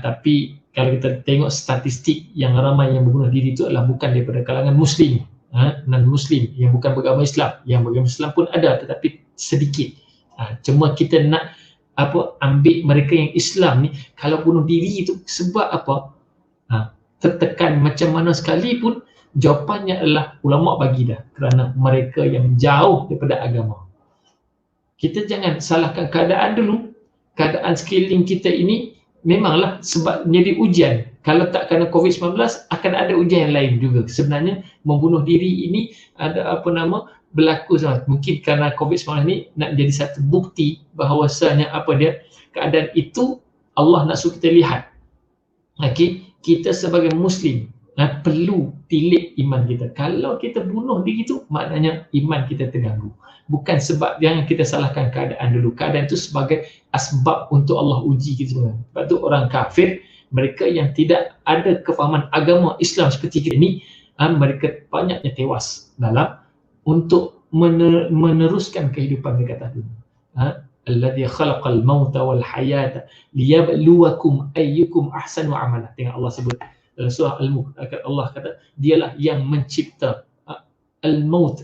A: tapi kalau kita tengok statistik, yang ramai yang berbunuh diri itu adalah bukan daripada kalangan Muslim, non-Muslim yang bukan beragama Islam. Yang beragama Islam pun ada, tetapi sedikit. Cuma kita nak ambil mereka yang Islam ni, kalau bunuh diri itu sebab apa? Tertekan macam mana sekalipun, jawapannya adalah ulama bagi dah, kerana mereka yang jauh daripada agama. Kita jangan salahkan keadaan dulu. Keadaan sekeliling kita ini memanglah sebab menjadi ujian. Kalau tak kerana COVID-19 akan ada ujian yang lain juga. Sebenarnya membunuh diri ini ada berlaku sama. Mungkin kerana COVID-19 ni nak jadi satu bukti bahawasanya keadaan itu Allah nak suruh kita lihat. Okey, kita sebagai Muslim perlu tilik iman kita. Kalau kita bunuh diri itu, maknanya iman kita terganggu. Bukan sebab yang kita salahkan keadaan dulu. Keadaan itu sebagai asbab untuk Allah uji kita sebenarnya. Sebab tu orang kafir, mereka yang tidak ada kefahaman agama Islam seperti kita ini, mereka banyaknya tewas dalam untuk meneruskan kehidupan mereka tadi. Alladhi khalaqal mauta wal hayata liyabluwakum ayyukum ahsanu amala. Tengok Allah sebut dalam surah Al-Mulk, Allah kata dialah yang mencipta al-maut,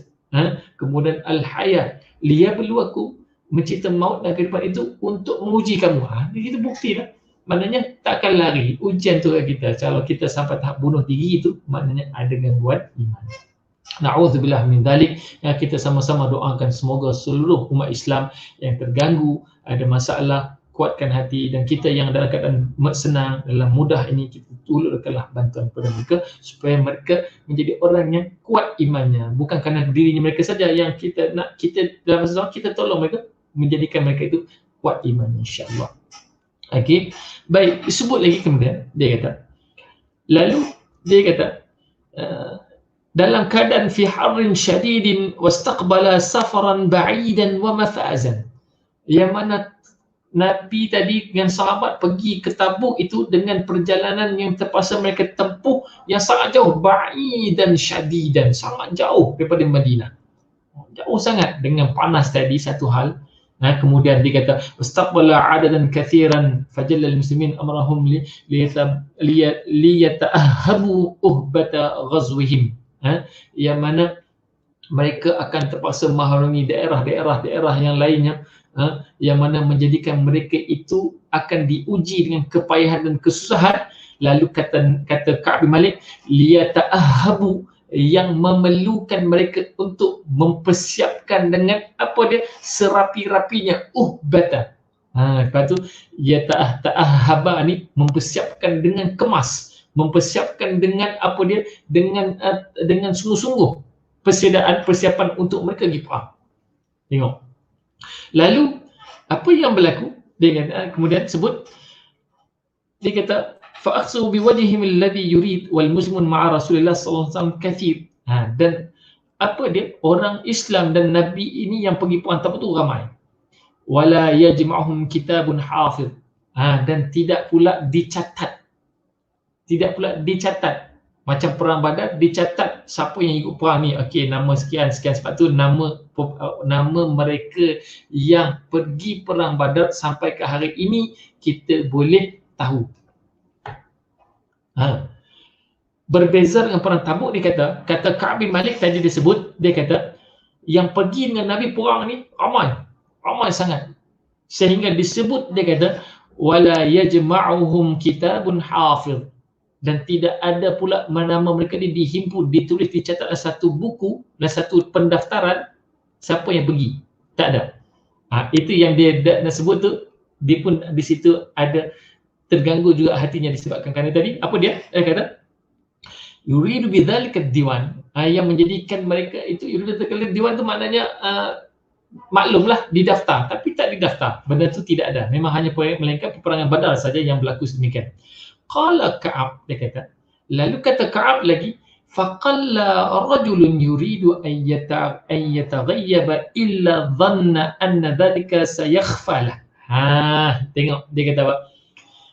A: kemudian al-hayat, liyabluwakum, mencipta maut dan kehidupan itu untuk menguji kamu. Itu bukti lah. Maknanya takkan lari, ujian tu kita. Kalau kita sampai tahap bunuh diri itu, maknanya ada gangguan iman. Na'udzubillah min dzalik. Yang kita sama-sama doakan semoga seluruh umat Islam yang terganggu, ada masalah, kuatkan hati, dan kita yang dalam keadaan senang, dalam mudah ini, kita ulurkanlah bantuan kepada mereka supaya mereka menjadi orang yang kuat imannya. Bukan kerana dirinya mereka saja yang kita nak, kita dalam masa kita tolong mereka, menjadikan mereka itu kuat imannya, insya-Allah. Okey, baik, disebut lagi kemudian dia kata, lalu dia kata dalam keadaan fi harrin syadidin wastaqbala safaran ba'idan wa mafazan, yang mana Nabi tadi dengan sahabat pergi ke Tabuk itu dengan perjalanan yang terpaksa mereka tempuh yang sangat jauh, ba'idan syadidan, sangat jauh daripada Madinah, jauh sangat, dengan panas tadi satu hal. Kemudian dia kata wastaqbala adadan kathiran fajalla al-muslimin amrahum liyata'ahhabu uhbata ghazwihim, yang mana mereka akan terpaksa mengharungi daerah-daerah yang lainnya, yang mana menjadikan mereka itu akan diuji dengan kepayahan dan kesusahan. Lalu kata Ka'ab bin Malik, liyata'ahhabu, yang memerlukan mereka untuk mempersiapkan dengan serapi-rapinya uhbata. Lepas tu ta'ahhaba ni mempersiapkan dengan kemas, mempersiapkan dengan dengan sungguh-sungguh persiapan untuk mereka pergi perang. Tengok. Lalu apa yang berlaku? Dia kemudian sebut, dia kata fa'aqsu biwajhihim alladhi yurid wal muslimun ma'a Rasulillah sallallahu alaihi wasallam kathir. Dan orang Islam dan Nabi ini yang pergi perang Tabuk tu ramai. Wala yajma'uhum kitabun hafiz. Dan tidak pula dicatat. Macam perang Badar dicatat siapa yang ikut perang ni. Okey, nama sekian. Sebab tu nama mereka yang pergi perang Badar sampai ke hari ini kita boleh tahu. Berbeza dengan perang Tabuk, dia kata Ka'ab bin Malik tadi disebut, dia kata yang pergi dengan Nabi perang ni ramai sangat, sehingga disebut, dia kata wala yajma'uhum kitabun hafiz, dan tidak ada pula nama mereka ni dihimpun, ditulis, dicatat dalam satu buku, dalam satu pendaftaran siapa yang pergi, tak ada. Itu yang dia nak sebut tu, dia pun di situ ada terganggu juga hatinya disebabkan kerana tadi dia kata yuridu bidzalika diwan, yang menjadikan mereka itu yuridu bidzalika diwan tu maknanya maklumlah didaftar, tapi tak didaftar, benda tu tidak ada, memang hanya melainkan peperangan Badar saja yang berlaku sedemikian. Qala Ka'ab, dia kata, lalu kata Ka'ab lagi, faqalla rajulun yuridu an yataghayyaba illa dhanna anna dhalika sayakhfalah. Tengok dia kata apa?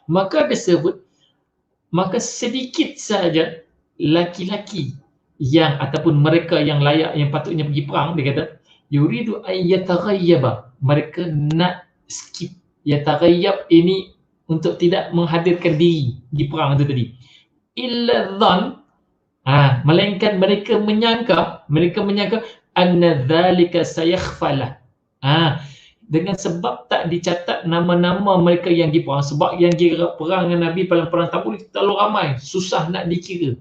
A: Maka disebut, maka sedikit saja laki-laki yang ataupun mereka yang layak, yang patutnya pergi perang, dia kata yuridu ay yataghayyaba, mereka nak skip. Yataghayyab ini untuk tidak menghadirkan diri di perang itu tadi. Illa dhan, melainkan mereka menyangka anna dhalika sayakhfalah, dengan sebab tak dicatat nama-nama mereka yang pergi perang. Sebab yang perang dengan Nabi pada perang Tabuk terlalu ramai, susah nak dikira.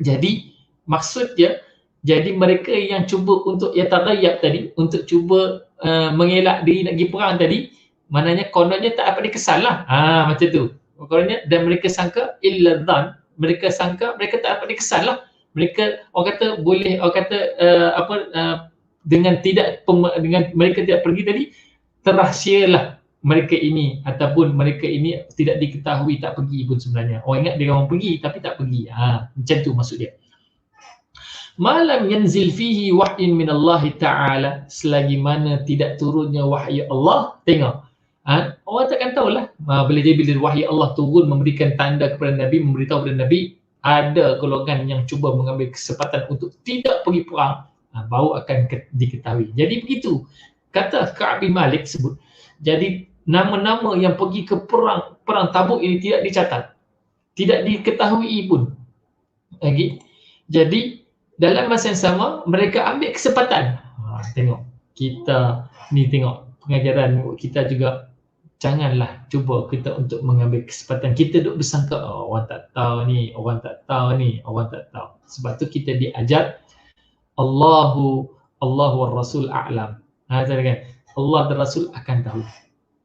A: Jadi maksudnya, jadi mereka yang cuba untuk yataghayyab tadi, untuk cuba mengelak diri nak pergi perang tadi, maknanya kononnya tak apa dikesal lah. Macam tu. Maksudnya, dan mereka sangka illa dhan, mereka sangka, mereka tak dapat dikesan lah. Mereka, orang kata boleh, orang kata dengan dengan mereka tidak pergi tadi, terahsialah mereka ini, ataupun mereka ini tidak diketahui, tak pergi pun sebenarnya. Orang ingat dia orang pergi tapi tak pergi. Macam tu maksud dia. Malam yanzil fihi wahyin min Allah Ta'ala, selagi mana tidak turunnya wahyu Allah. Tengok, orang takkan tahulah. Bila wahyu Allah turun memberikan tanda kepada Nabi, memberitahu kepada Nabi, ada golongan yang cuba mengambil kesempatan untuk tidak pergi perang, baru akan diketahui. Jadi begitu kata Ka'ab bin Malik sebut. Jadi nama-nama yang pergi ke perang Tabuk ini tidak dicatat, tidak diketahui pun lagi. Jadi dalam masa yang sama mereka ambil kesempatan. Tengok kita ni, tengok pengajaran kita juga. Janganlah cuba kita untuk mengambil kesempatan. Kita duk bersangka, orang tak tahu ni, orang tak tahu ni, orang tak tahu. Sebab tu kita diajar Allahu wa Rasul a'lam. Kan? Allah dan Rasul akan tahu.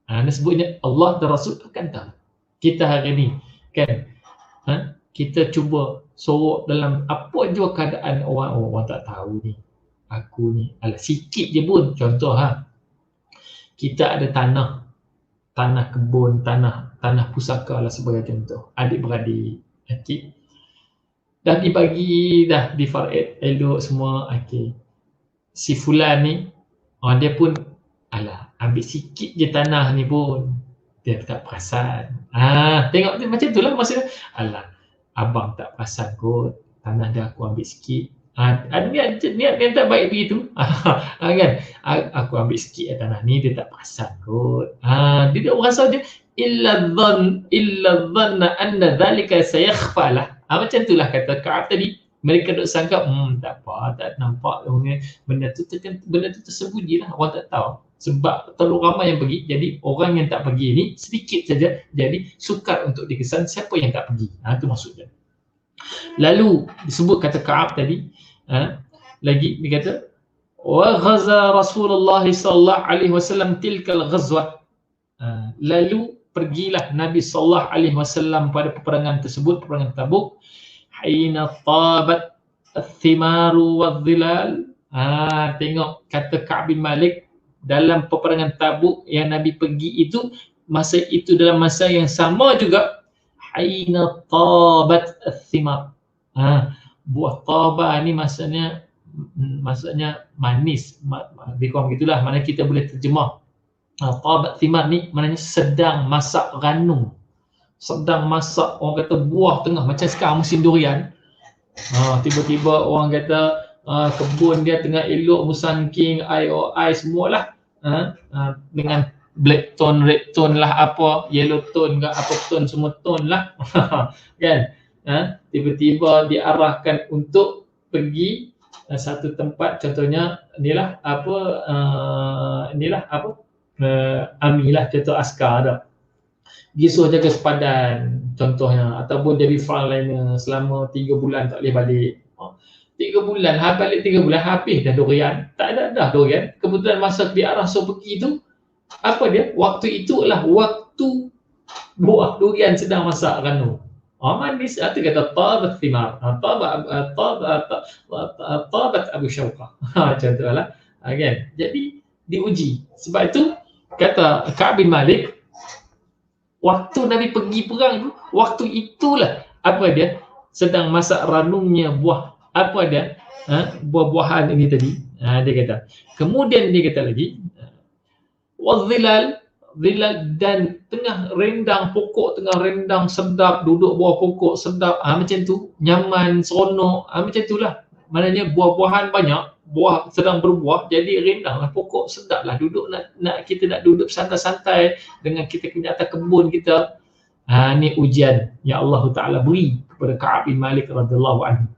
A: Dia sebutnya Allah dan Rasul akan tahu. Kita hari ni kan, kita cuba sorok dalam apa jua keadaan orang tak tahu ni. Aku ni, alah sikit je pun. Contoh kita ada tanah kebun, tanah pusaka lah sebagai contoh. Adik-beradik, okay. Dah dibagi, dah difarid elok semua, okay. Si fulan ni, dia pun ambil sikit je tanah ni pun, dia tak perasan. Tengok macam tu lah maksudnya. Abang tak perasan kot, tanah dia aku ambil sikit. Niat tak baik begitu. Kan? Aku ambil sikit tanah ni, dia tak perasan kot. Dia tak rasa je. Illa dhanna anna dhalika sayakhfa lah. Macam itulah kata Ka'ab tadi. Mereka duk sangka, tak apa, tak nampak benda tu tersembunyi lah, orang tak tahu. Sebab terlalu ramai yang pergi, jadi orang yang tak pergi ni sedikit saja, jadi sukar untuk dikesan siapa yang tak pergi. Itu maksudnya. Lalu disebut kata Ka'ab tadi, lagi dia kata, wa ghaza Rasulullah sallallahu alaihi wasallam tilkal ghazwah. Lalu pergilah Nabi sallallahu alaihi wasallam pada peperangan tersebut, peperangan Tabuk. Haina tabat al-thimaru wal-dhilal. Tengok kata Ka'ab bin Malik, dalam peperangan Tabuk yang Nabi pergi itu, masa itu dalam masa yang sama juga, haina tabat al-thimar. Buah taba ni maksudnya manis. Lebih kurang begitulah, mana kita boleh terjemah. Tabat thimar ni maknanya sedang masak ranum. Sedang masak, orang kata buah tengah, macam sekarang musim durian. Tiba-tiba orang kata kebun dia tengah elok, musangking, IOI semualah. Dengan black tone, red tone lah, apa, yellow tone ke apa tone, semua tone lah. Kan? Tiba-tiba diarahkan untuk pergi satu tempat, contohnya inilah army lah, contoh askar dah. Gisuh jaga sepadan contohnya, ataupun jadi frontliner selama 3 bulan tak boleh balik. 3 bulan, balik 3 bulan habis dah durian, tak ada dah durian. Kebetulan masa diarah pergi tu, apa dia? Waktu itu adalah waktu buah durian sedang masak ranum. Manis, itu kata tabat thimar. Tabat Abu Syauqah. Contohlah. Kan? Jadi diuji. Sebab itu kata Ka'ab bin Malik, waktu Nabi pergi perang itu, waktu itulah apa dia sedang masak ranumnya buah, apa dia buah-buahan ini tadi. Dia kata, kemudian dia kata lagi, wazilal, dan tengah rendang pokok, tengah rendang sedap, duduk bawah pokok sedap, macam tu, nyaman, seronok, macam itulah. Maknanya buah-buahan banyak, buah sedang berbuah, jadi rendanglah pokok, sedaplah duduk, kita nak duduk santai-santai dengan kita di atas kebun kita. Ni ujian yang Allah Ta'ala beri kepada Ka'ab bin Malik radhiyallahu anhu.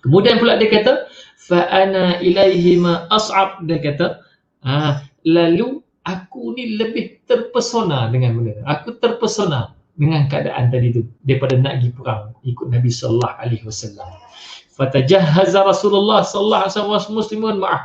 A: Kemudian pula dia kata, fa ana ilaihi ma as'ab, dia kata, lalu aku ni lebih terpesona dengan benda. Aku terpesona dengan keadaan tadi tu daripada nak pergi perang ikut Nabi sallallahu alaihi wasallam. Fatajahhaza Rasulullah sallallahu alaihi wasallam muslimun ma'ah.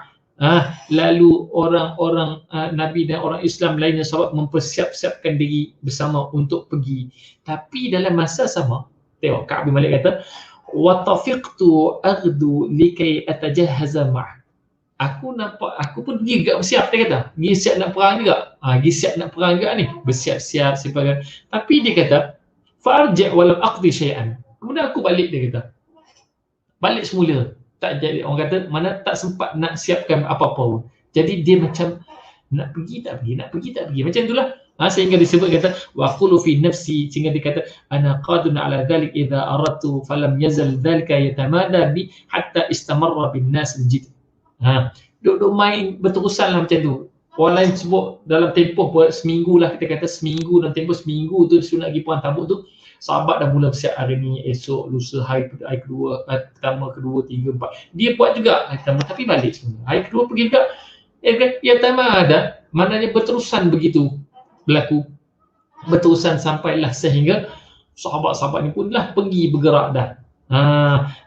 A: Lalu orang-orang Nabi dan orang Islam lainnya sahabat mempersiap-siapkan diri bersama untuk pergi. Tapi dalam masa sama, tengok Ka'ab bin Malik kata, wa tafiqtu aghdu likai atajahhaza ma'. Aku pun pergi juga bersiap, dia kata. Pergi siap nak perang juga. Pergi siap nak perang juga ni. Bersiap-siap sebagainya. Tapi dia kata, fa'arji' walam aqdi syai'an. Kemudian aku balik, dia kata. Balik semula. Tak jadi, orang kata mana tak sempat nak siapkan apa-apa pun. Jadi dia macam nak pergi tak pergi, nak pergi tak pergi. Macam itulah. Sehingga disebut kata wa qulu fi nafsi, sehingga dia kata ana qadun ala dhalik idza aradtu falam yazal dhalika yatamada bi hatta istamarra bin nas aljid. Duduk main berterusan lah macam tu. Orang lain sebut dalam tempoh seminggu lah, kita kata seminggu, dalam tempoh seminggu tu disuruh nak pergi perang Tabuk tu, sahabat dah mula bersiap hari ni, esok, lusa, hari kedua, pertama, kedua, tiga, empat. Dia buat juga hari pertama, tapi balik semua. Hari kedua pergi juga. Ya pertama ada, maknanya berterusan begitu berlaku. Berterusan sampailah sehingga sahabat-sahabat ni pun lah pergi bergerak dah.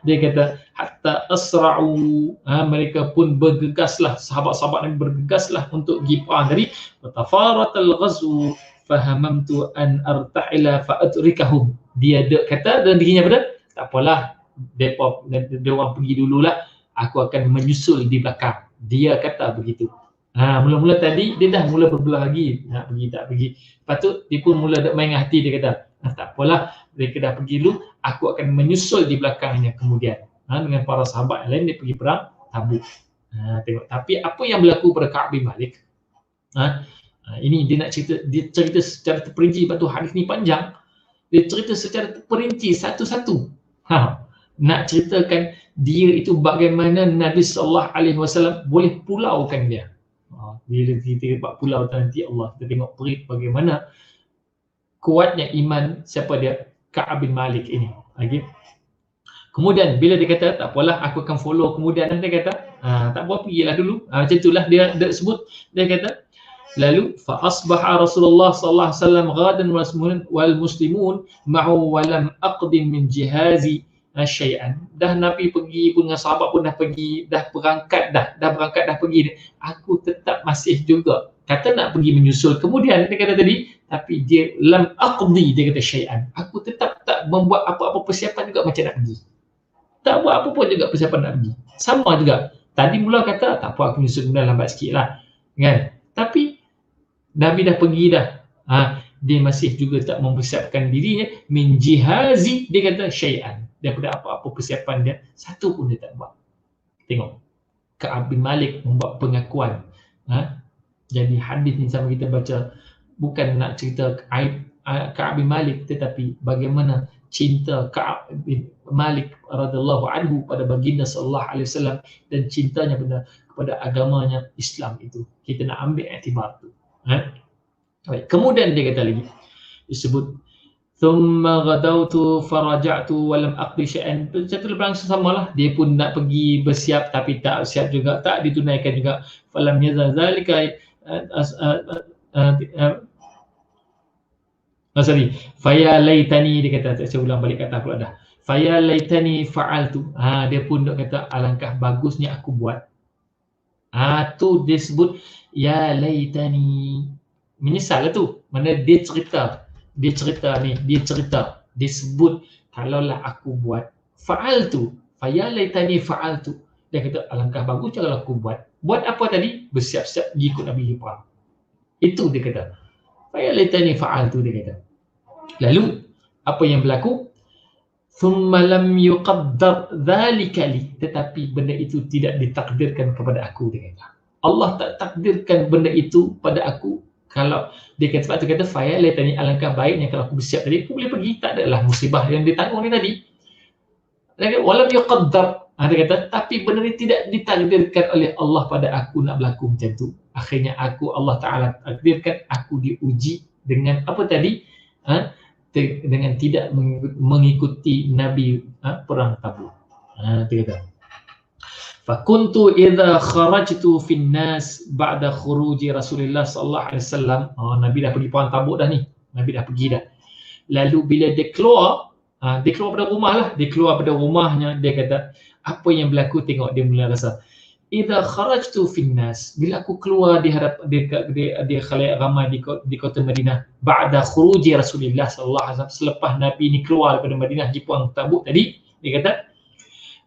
A: Dia kata hatta asra'u, mereka pun bergegaslah, sahabat-sahabat ni bergegaslah untuk pergi perang tadi. Watafaratal ghazwu fahamamtu an arta'ila fa'adrikahum. Dia kata dan dirinya pada tak apalah, dia orang pergi dululah, aku akan menyusul di belakang. Dia kata begitu. Mula-mula tadi dia dah mula berbelah lagi, nak pergi tak pergi. Lepas tu dia pun mula main hati, dia kata tak apalah, mereka dah pergi dulu, aku akan menyusul di belakangnya kemudian. Dengan para sahabat yang lain dia pergi perang Tabuk. Tengok. Tapi apa yang berlaku pada Ka'ab bin Malik? Ini dia nak cerita, dia cerita secara terperinci. Lepas tu hadis ni panjang, dia cerita secara terperinci satu-satu. Nak ceritakan dia itu bagaimana Nabi SAW boleh pulaukan dia. Bila kita buat pulau nanti Allah, kita tengok bagaimana kuatnya iman siapa dia, Ka'ab bin Malik ini. Kemudian bila dia kata tak apalah, aku akan follow, kemudian dia kata tak apa, pergilah dulu. Macam itulah dia sebut. Dia kata lalu fa asbaha Rasulullah sallallahu alaihi wasallam ghadan wal muslimun ma'u wa lam aqdim min jihazi syai'an. Dah Nabi pergi pun dengan sahabat pun dah pergi, dah berangkat dah pergi. Aku tetap masih juga kata nak pergi menyusul. Kemudian dia kata tadi, tapi dia lam aqdi, dia kata syai'an. Aku tetap tak membuat apa-apa persiapan juga macam nak pergi. Tak buat apa pun juga persiapan nak pergi. Sama juga. Tadi mula kata tak apa, aku menyusul, kemudian lambat sikit lah. Kan? Tapi Nabi dah pergi dah. Dia masih juga tak mempersiapkan dirinya min jihazi, dia kata syai'an. Daripada apa-apa persiapan dia, satu pun dia tak buat. Tengok. Ka'ab bin Malik membuat pengakuan. Jadi hadis ni sama kita baca, bukan nak cerita aib Ka'ab bin Malik, tetapi bagaimana cinta Ka'ab bin Malik radhiyallahu anhu pada baginda sallallahu alaihi wasallam dan cintanya kepada agamanya Islam itu. Kita nak ambil iktibar tu. Baik. Kemudian dia kata lagi, disebut thumma ghadawtu faraja'tu wa lam aqdi syai'an. Satu berlangsung samalah, dia pun nak pergi bersiap tapi tak siap juga, tak ditunaikan juga. Falam yazal zalika faya laitani, dia kata, saya ulang balik kata aku dah. Faya laitani fa'altu. Dia pun nak kata alangkah bagusnya aku buat. Tu dia sebut ya laitani. Menyesal lah tu. Mana dia cerita, dia sebut kalaulah aku buat fa'altu, faya laitani fa'altu. Dia kata alangkah bagusnya kalau aku buat. Buat apa tadi? Bersiap-siap pergi ikut Nabi perang. Itu dia kata. Faya laitani fa'altu, dia kata. Lalu apa yang berlaku? Thumma lam yuqaddar dhalika li. Tetapi benda itu tidak ditakdirkan kepada aku, dia kata. Allah tak takdirkan benda itu pada aku. Kalau dia kata, sebab tu kata faya laitani, alangkah baiknya kalau aku bersiap tadi, aku boleh pergi, tak adalah musibah yang ditanggung ni tadi. Dia kata walam yuqaddar, dia kata tapi benda ni tidak ditakdirkan oleh Allah pada aku nak berlaku macam tu. Akhirnya Allah Ta'ala takdirkan aku diuji dengan apa tadi? Dengan tidak mengikuti Nabi perang Tabuk. Dia kata fakuntu idza kharajtu fin nas ba'da khuruji Rasulullah sallallahu alaihi wasallam. Nabi dah pergi perang Tabuk dah ni. Nabi dah pergi dah. Lalu bila dia keluar pada rumah lah, dia keluar pada rumahnya, dia kata apa yang berlaku, tengok dia mula rasa idza kharajtu fin nas, bila aku keluar di hadapan di khalayak ramai di kota Madinah, ba'da khuruji Rasulullah sallallahu alaihi wasallam, selepas Nabi ni keluar daripada Madinah di perang Tabuk tadi, dia kata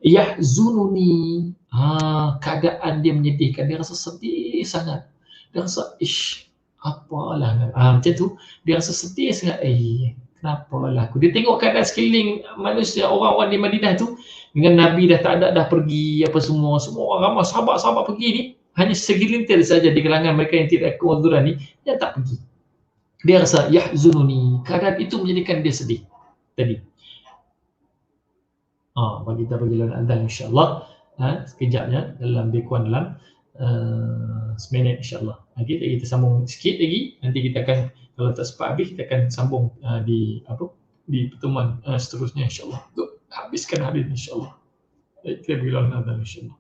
A: yahzununi, keadaan dia menyedihkan, dia rasa sedih sangat, dia rasa apalah, macam tu, dia rasa sedih sangat, kenapalah aku. Dia tengok keadaan sekeliling manusia, orang-orang di Madinah tu, dengan Nabi dah tak ada, dah pergi apa semua orang ramai, sahabat-sahabat pergi ni, hanya segelintir saja di kalangan mereka yang tidak keuzuran ni, dia tak pergi. Dia rasa yahzununi, keadaan itu menjadikan dia sedih tadi. Bagi kita bagi lawan adzan insya-Allah, sekejapnya dalam lebih kurang dalam seminit insya-Allah. Kita sambung sikit lagi, nanti kita akan, kalau tak sempat habis, kita akan sambung di pertemuan seterusnya insya-Allah, untuk habiskan hari ini insya-Allah. Baik, kita bagi lawan adzan insya-Allah.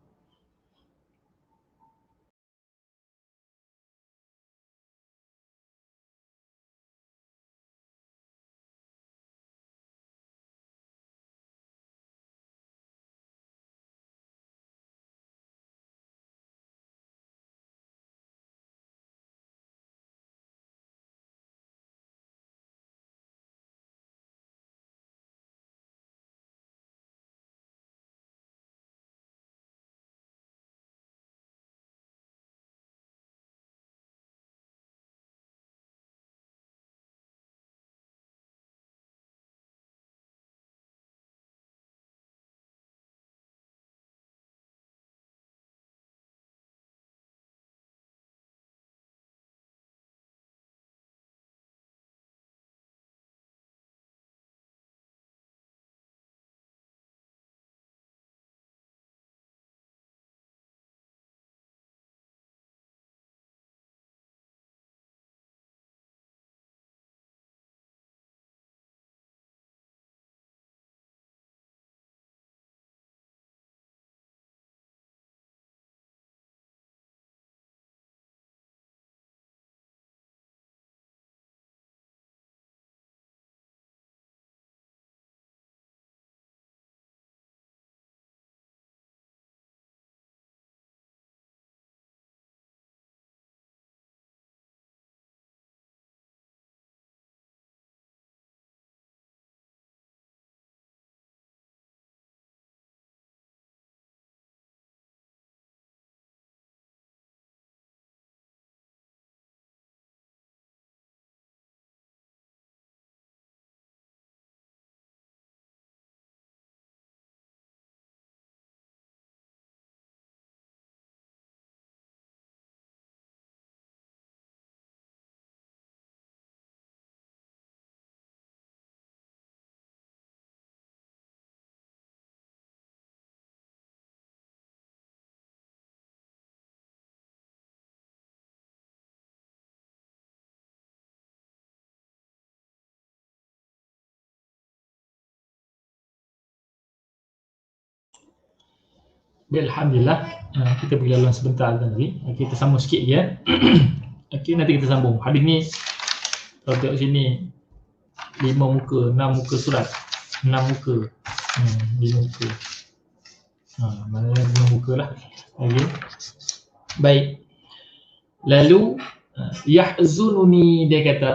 A: Alhamdulillah, kita pergi laluan sebentar lagi. Kita sambung sikit ya. Okey, nanti kita sambung. Hadis ni kalau tengok sini 5 muka, 6 muka surat. 6 muka. 5 muka. Mana 5 muka lah. Okey. Baik. Lalu yahzununi, dia kata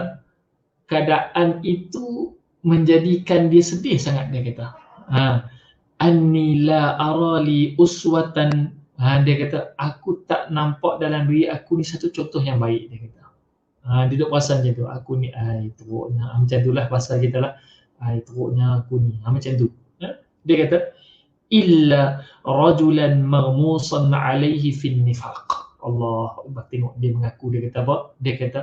A: keadaan itu menjadikan dia sedih sangat, dia kata. Anni la arali uswatan, dia kata aku tak nampak dalam diri aku ni satu contoh yang baik, dia kata. Dia duduk perasan macam tu, aku ni teruknya, macam tu lah bahasa kita lah, teruknya aku ni, macam tu. Dia kata illa rajulan maghmusan alaihi fin nifaq. Allah Akbar, tengok dia mengaku, dia kata apa? Dia kata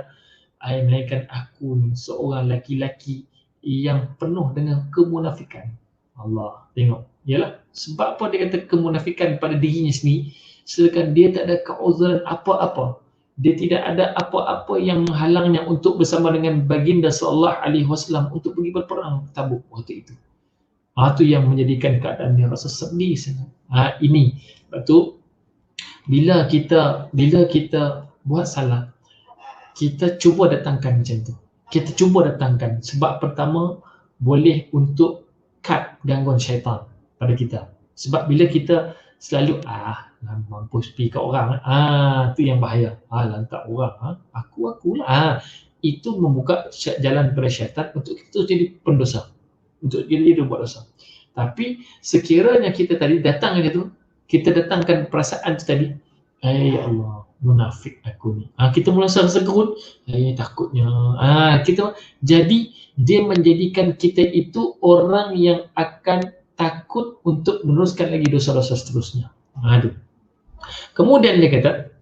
A: melainkan aku ni seorang laki-laki yang penuh dengan kemunafikan. Allah, tengok. Yalah, sebab apa dia kata kemunafikan pada dirinya sendiri, sedangkan dia tak ada keuzuran apa-apa. Dia tidak ada apa-apa yang menghalangnya untuk bersama dengan baginda sallallahu alaihi wasallam untuk pergi berperang Tabuk waktu itu. Itu yang menjadikan keadaan dia rasa sedih sangat. Ini. Sebab tu bila kita buat salah, kita cuba datangkan macam tu. Kita cuba datangkan sebab pertama boleh untuk cut gangguan syaitan pada kita. Sebab bila kita selalu mampus pi kat orang, tu yang bahaya. Lantak orang, akulah. Itu membuka jalan kepada syaitan untuk kita jadi pendosa, untuk dia buat dosa. Tapi sekiranya kita tadi datang aja tu, kita datangkan perasaan tu tadi, ya Allah, munafik aku ni. Kita mula rasa gerun, takutnya. Kita jadi dia menjadikan kita itu orang yang akan takut untuk meneruskan lagi dosa-dosa seterusnya. Kemudian dia kata,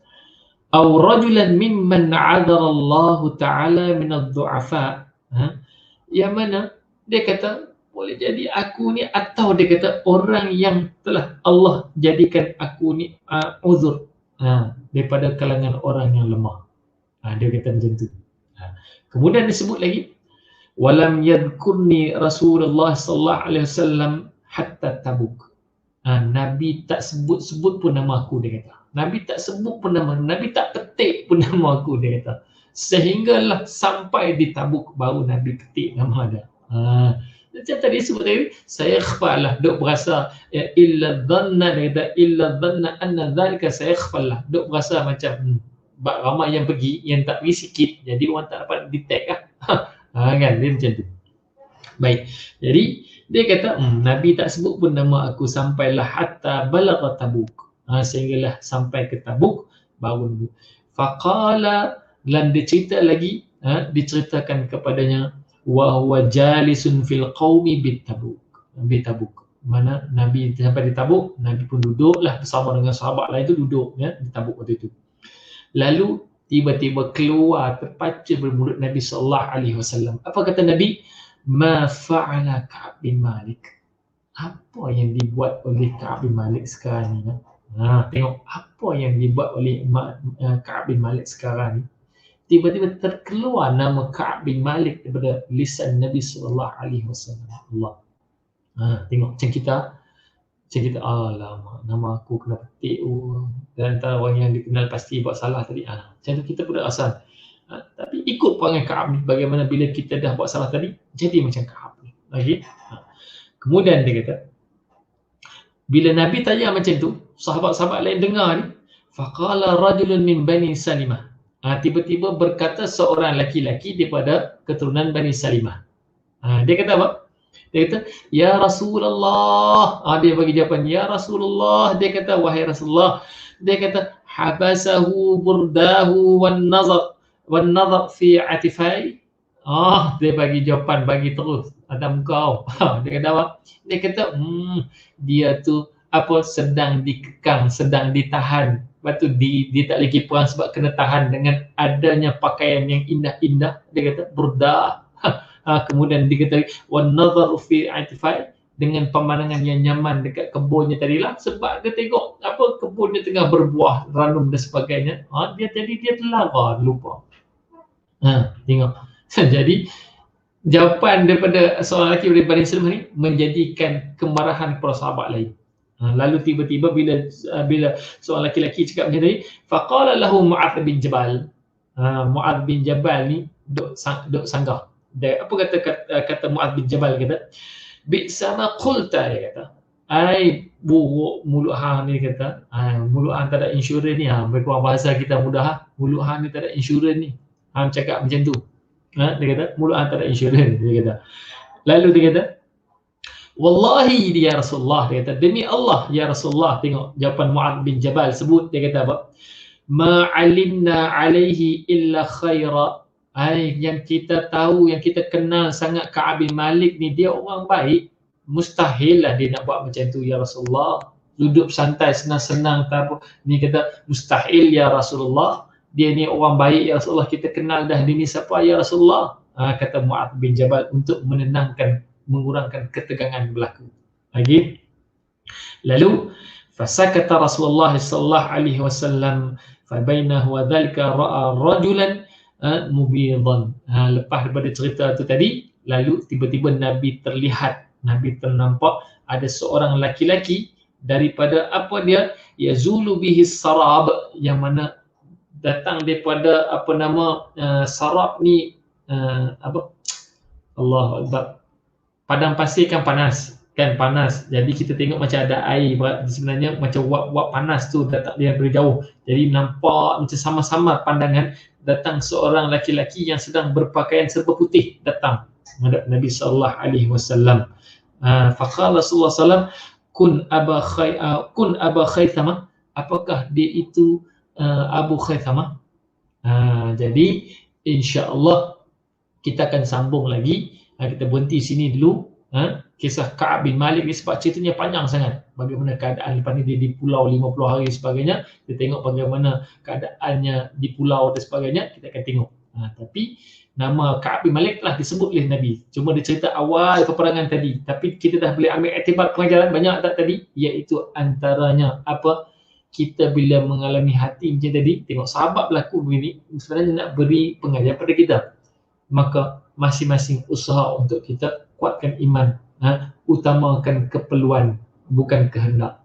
A: "Aw rajulan mimman 'adara Allah Ta'ala min adh-dhu'afa." Yang mana dia kata boleh jadi aku ni, atau dia kata orang yang telah Allah jadikan aku ni uzur daripada kalangan orang yang lemah. Dia kata macam tu. Kemudian disebut lagi, walam yadhkurni Rasulullah sallallahu alaihi wasallam hatta Tabuk. Nabi tak sebut-sebut pun nama aku, dia kata. Nabi tak sebut pun nama, Nabi tak petik pun nama aku, dia kata. Sehinggalah sampai di Tabuk baru Nabi petik nama dia. Macam tadi sebut tadi, saya khfalah, duk berasa illa dhanna, dia kata illa dhanna anna dhalika saya khfalah, duk berasa macam ramai yang pergi, yang tak pergi sikit, jadi orang tak dapat detect lah. Kan, dia macam tu. Baik, jadi dia kata Nabi tak sebut pun nama aku sampailah hatta balagha Tabuk, sehinggalah sampai ke Tabuk baru Nabi. Faqala, dan dicerita lagi, diceritakan kepadanya, wa huwa jalisun fil qaumi bi Tabuk. Mana Nabi sampai di Tabuk, Nabi pun duduklah bersama dengan sahabat lain tu, duduk di Tabuk waktu itu. Lalu tiba-tiba keluar terpaca bermulut Nabi sallallahu alaihi wasallam. Apa kata Nabi? Ma fa'ala Ka'ab bin Malik. Apa yang dibuat oleh Ka'ab bin Malik sekarang ni? Tengok apa yang dibuat oleh Ka'ab bin Malik sekarang ni. Tiba-tiba terkeluar nama Ka'ab bin Malik daripada lisan Nabi sallallahu alaihi wasallam. Allah. Tengok macam kita alamak, nama aku kena petik. Dan antara orang yang dikenal pasti buat salah tadi. Macam tu kita pun dah rasa. Tapi ikut perangai Ka'ab ni, bagaimana bila kita dah buat salah tadi, jadi macam Ka'ab ni. Kemudian dia kata, bila Nabi tanya macam tu, sahabat-sahabat lain dengar ni, faqala rajulun min Bani Salimah. Tiba-tiba berkata seorang laki-laki daripada keturunan Bani Salimah. Dia kata apa? Dia kata, ya Rasulullah. Dia bagi jawapan, ya Rasulullah. Dia kata, wahai Rasulullah. Dia kata, habasahu burdahu wan nazar fi atifai. Dia bagi jawapan, bagi terus ada muka. Dia kata apa? Dia kata, dia tu sedang dikekang, sedang ditahan. Lepas tu dia tak lagi perang sebab kena tahan dengan adanya pakaian yang indah-indah. Dia kata burdah. Kemudian dia kata wan nazar fi atifai, dengan pemandangan yang nyaman dekat kebunnya tadilah, sebab dia tengok kebunnya tengah berbuah, ranum dan sebagainya. Dia terlara, lupa. Tengok. Jadi jawapan daripada seorang lelaki dari Bani Salimah ni menjadikan kemarahan para sahabat lain. Lalu tiba-tiba bila seorang lelaki cakap macam tadi, faqala lahu Mu'adz bin Jabal. Mu'adz bin Jabal ni duk sanggah. Apa kata Mu'adz bin Jabal, kata bi'sa ma qulta, dia kata, ai buruk mulut hang ni, kata mulut hang tak ada insurans ni. Berkuah bahasa kita mudah, mulut hang ni tak ada insurans ni. Hang cakap macam tu. Dia kata mulut hang tak ada insurans, dia kata. Lalu dia kata, wallahi ya Rasulullah, dia kata demi Allah ya Rasulullah. Tengok jawapan Mu'adz bin Jabal sebut, dia kata apa? Ma alimna alaihi illa khaira. Yang kita tahu, yang kita kenal sangat Ka'ab bin Malik ni, dia orang baik. Mustahil lah dia nak buat macam tu ya Rasulullah. Duduk santai senang-senang tak apa. Ni kata mustahil ya Rasulullah. Dia ni orang baik ya Rasulullah, kita kenal dah dia ni siapa ya Rasulullah. Kata Mu'adz bin Jabal untuk mengurangkan ketegangan berlaku. Lagi. Lalu fasakata Rasulullah sallallahu alaihi wasallam fa bainahu wa dhalika ra'a rajulan mubidan. Lepas daripada cerita tu tadi, lalu tiba-tiba Nabi ternampak ada seorang laki-laki daripada yazulu bihi sarab, yang mana datang daripada sarab ni Allah Akbar, padang pasir kan panas. kan panas. Jadi kita tengok macam ada air, sebenarnya macam wap-wap panas tu dah tak boleh berjauh. Jadi nampak macam sama-sama pandangan. Datang seorang laki-laki yang sedang berpakaian serba putih datang menghadap Nabi sallallahu alaihi wasallam. Faqala sallallahu alaihi wasallam, kun aba Khaythama, apakah dia itu Abu Khaythama? Jadi insya-Allah kita akan sambung lagi. Kita berhenti sini dulu. Kisah Ka'ab bin Malik ni sebab ceritanya panjang sangat. Bagaimana keadaan lepas ni dia di pulau 50 hari sebagainya. Kita tengok bagaimana keadaannya di pulau dan sebagainya. Kita akan tengok. Tapi nama Ka'ab bin Malik telah disebut oleh Nabi. Cuma dia cerita awal peperangan tadi. Tapi kita dah boleh ambil iktibar pengajaran banyak tak tadi? Iaitu antaranya apa? Kita bila mengalami hati macam tadi, tengok sahabat berlaku begini, sebenarnya nak beri pengajaran pada kita. Maka masing-masing usaha untuk kita kuatkan iman, utamakan keperluan bukan kehendak.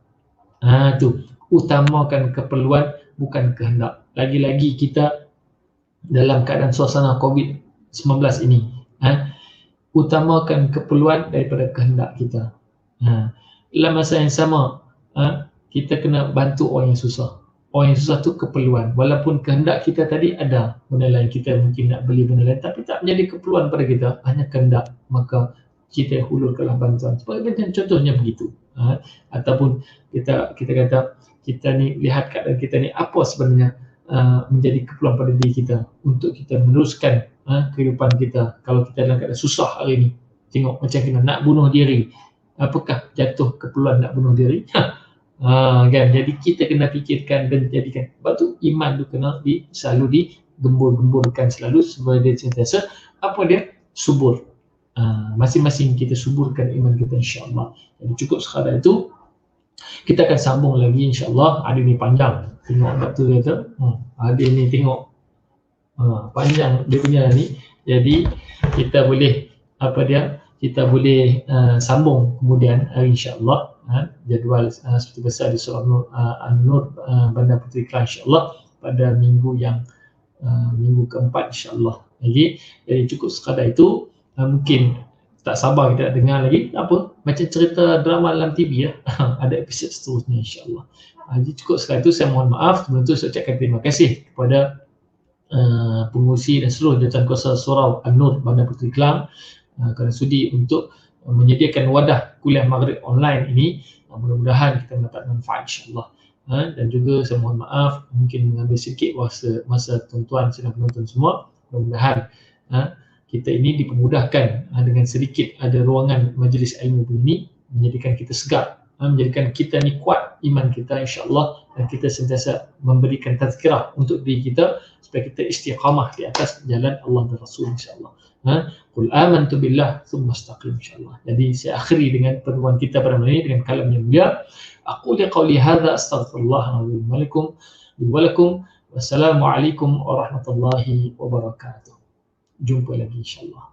A: Tu utamakan keperluan bukan kehendak. Lagi-lagi kita dalam keadaan suasana COVID-19 ini, utamakan keperluan daripada kehendak kita. Dalam masa yang sama, kita kena bantu orang yang susah. Orang yang susah tu keperluan. Walaupun kehendak kita tadi ada benda lain, kita mungkin nak beli benda lain, tapi tak menjadi keperluan pada kita, hanya kehendak, maka kita hulurkanlah bantuan. Sebagai contohnya begitu. Ataupun kita kata kita ni lihat keadaan kita ni apa sebenarnya menjadi keperluan pada diri kita untuk kita meneruskan kehidupan kita. Kalau kita dalam keadaan susah hari ni, tengok macam kita nak bunuh diri, apakah jatuh keperluan nak bunuh diri? Kan? Jadi kita kena fikirkan dan jadikan. Sebab tu iman tu kena selalu digembur-gemburkan selalu sebagai sentiasa apa dia? Subur. Masing-masing kita suburkan iman kita insya-Allah. Jadi cukup sekadar itu. Kita akan sambung lagi insya-Allah. Ada ni panjang. Tengok waktu kata. Ada ni tengok panjang dia punya ni. Jadi kita boleh kita boleh sambung kemudian insya-Allah. Jadual seperti biasa di surah An-Nur Bandar Puteri Kelang insya-Allah pada minggu keempat insya-Allah. Jadi cukup sekadar itu. Mungkin tak sabar kita nak dengar lagi apa macam cerita drama dalam TV ya. Ada episod seterusnya insya-Allah. Jadi cukup sekadar itu, saya mohon maaf. Sebelum itu saya ucapkan terima kasih kepada pengurusi dan seluruh jawatankuasa surau An-Nur Bandar Puteri Kelang kerana sudi untuk menyediakan wadah kuliah maghrib online ini. Mudah-mudahan kita mendapat manfaat insya-Allah. Dan juga saya mohon maaf mungkin mengambil sedikit masa tuan-tuan sedang penonton semua. Mudah-mudahan kita ini dipermudahkan dengan sedikit ada ruangan majlis ilmu begini, menjadikan kita segar, menjadikan kita ni kuat iman kita insya-Allah, dan kita sentiasa memberikan tazkirah untuk diri kita supaya kita istiqamah di atas jalan Allah dan Rasul insya-Allah. Qul amantu billah thumma istaqim insya-Allah. Jadi saya akhiri dengan pertemuan kita pada malam ini dengan kalam yang mulia. Aku qawli hadza astaghfirullah wa lakum. Wassalamualaikum warahmatullahi wabarakatuh. Jumpa lagi insya-Allah.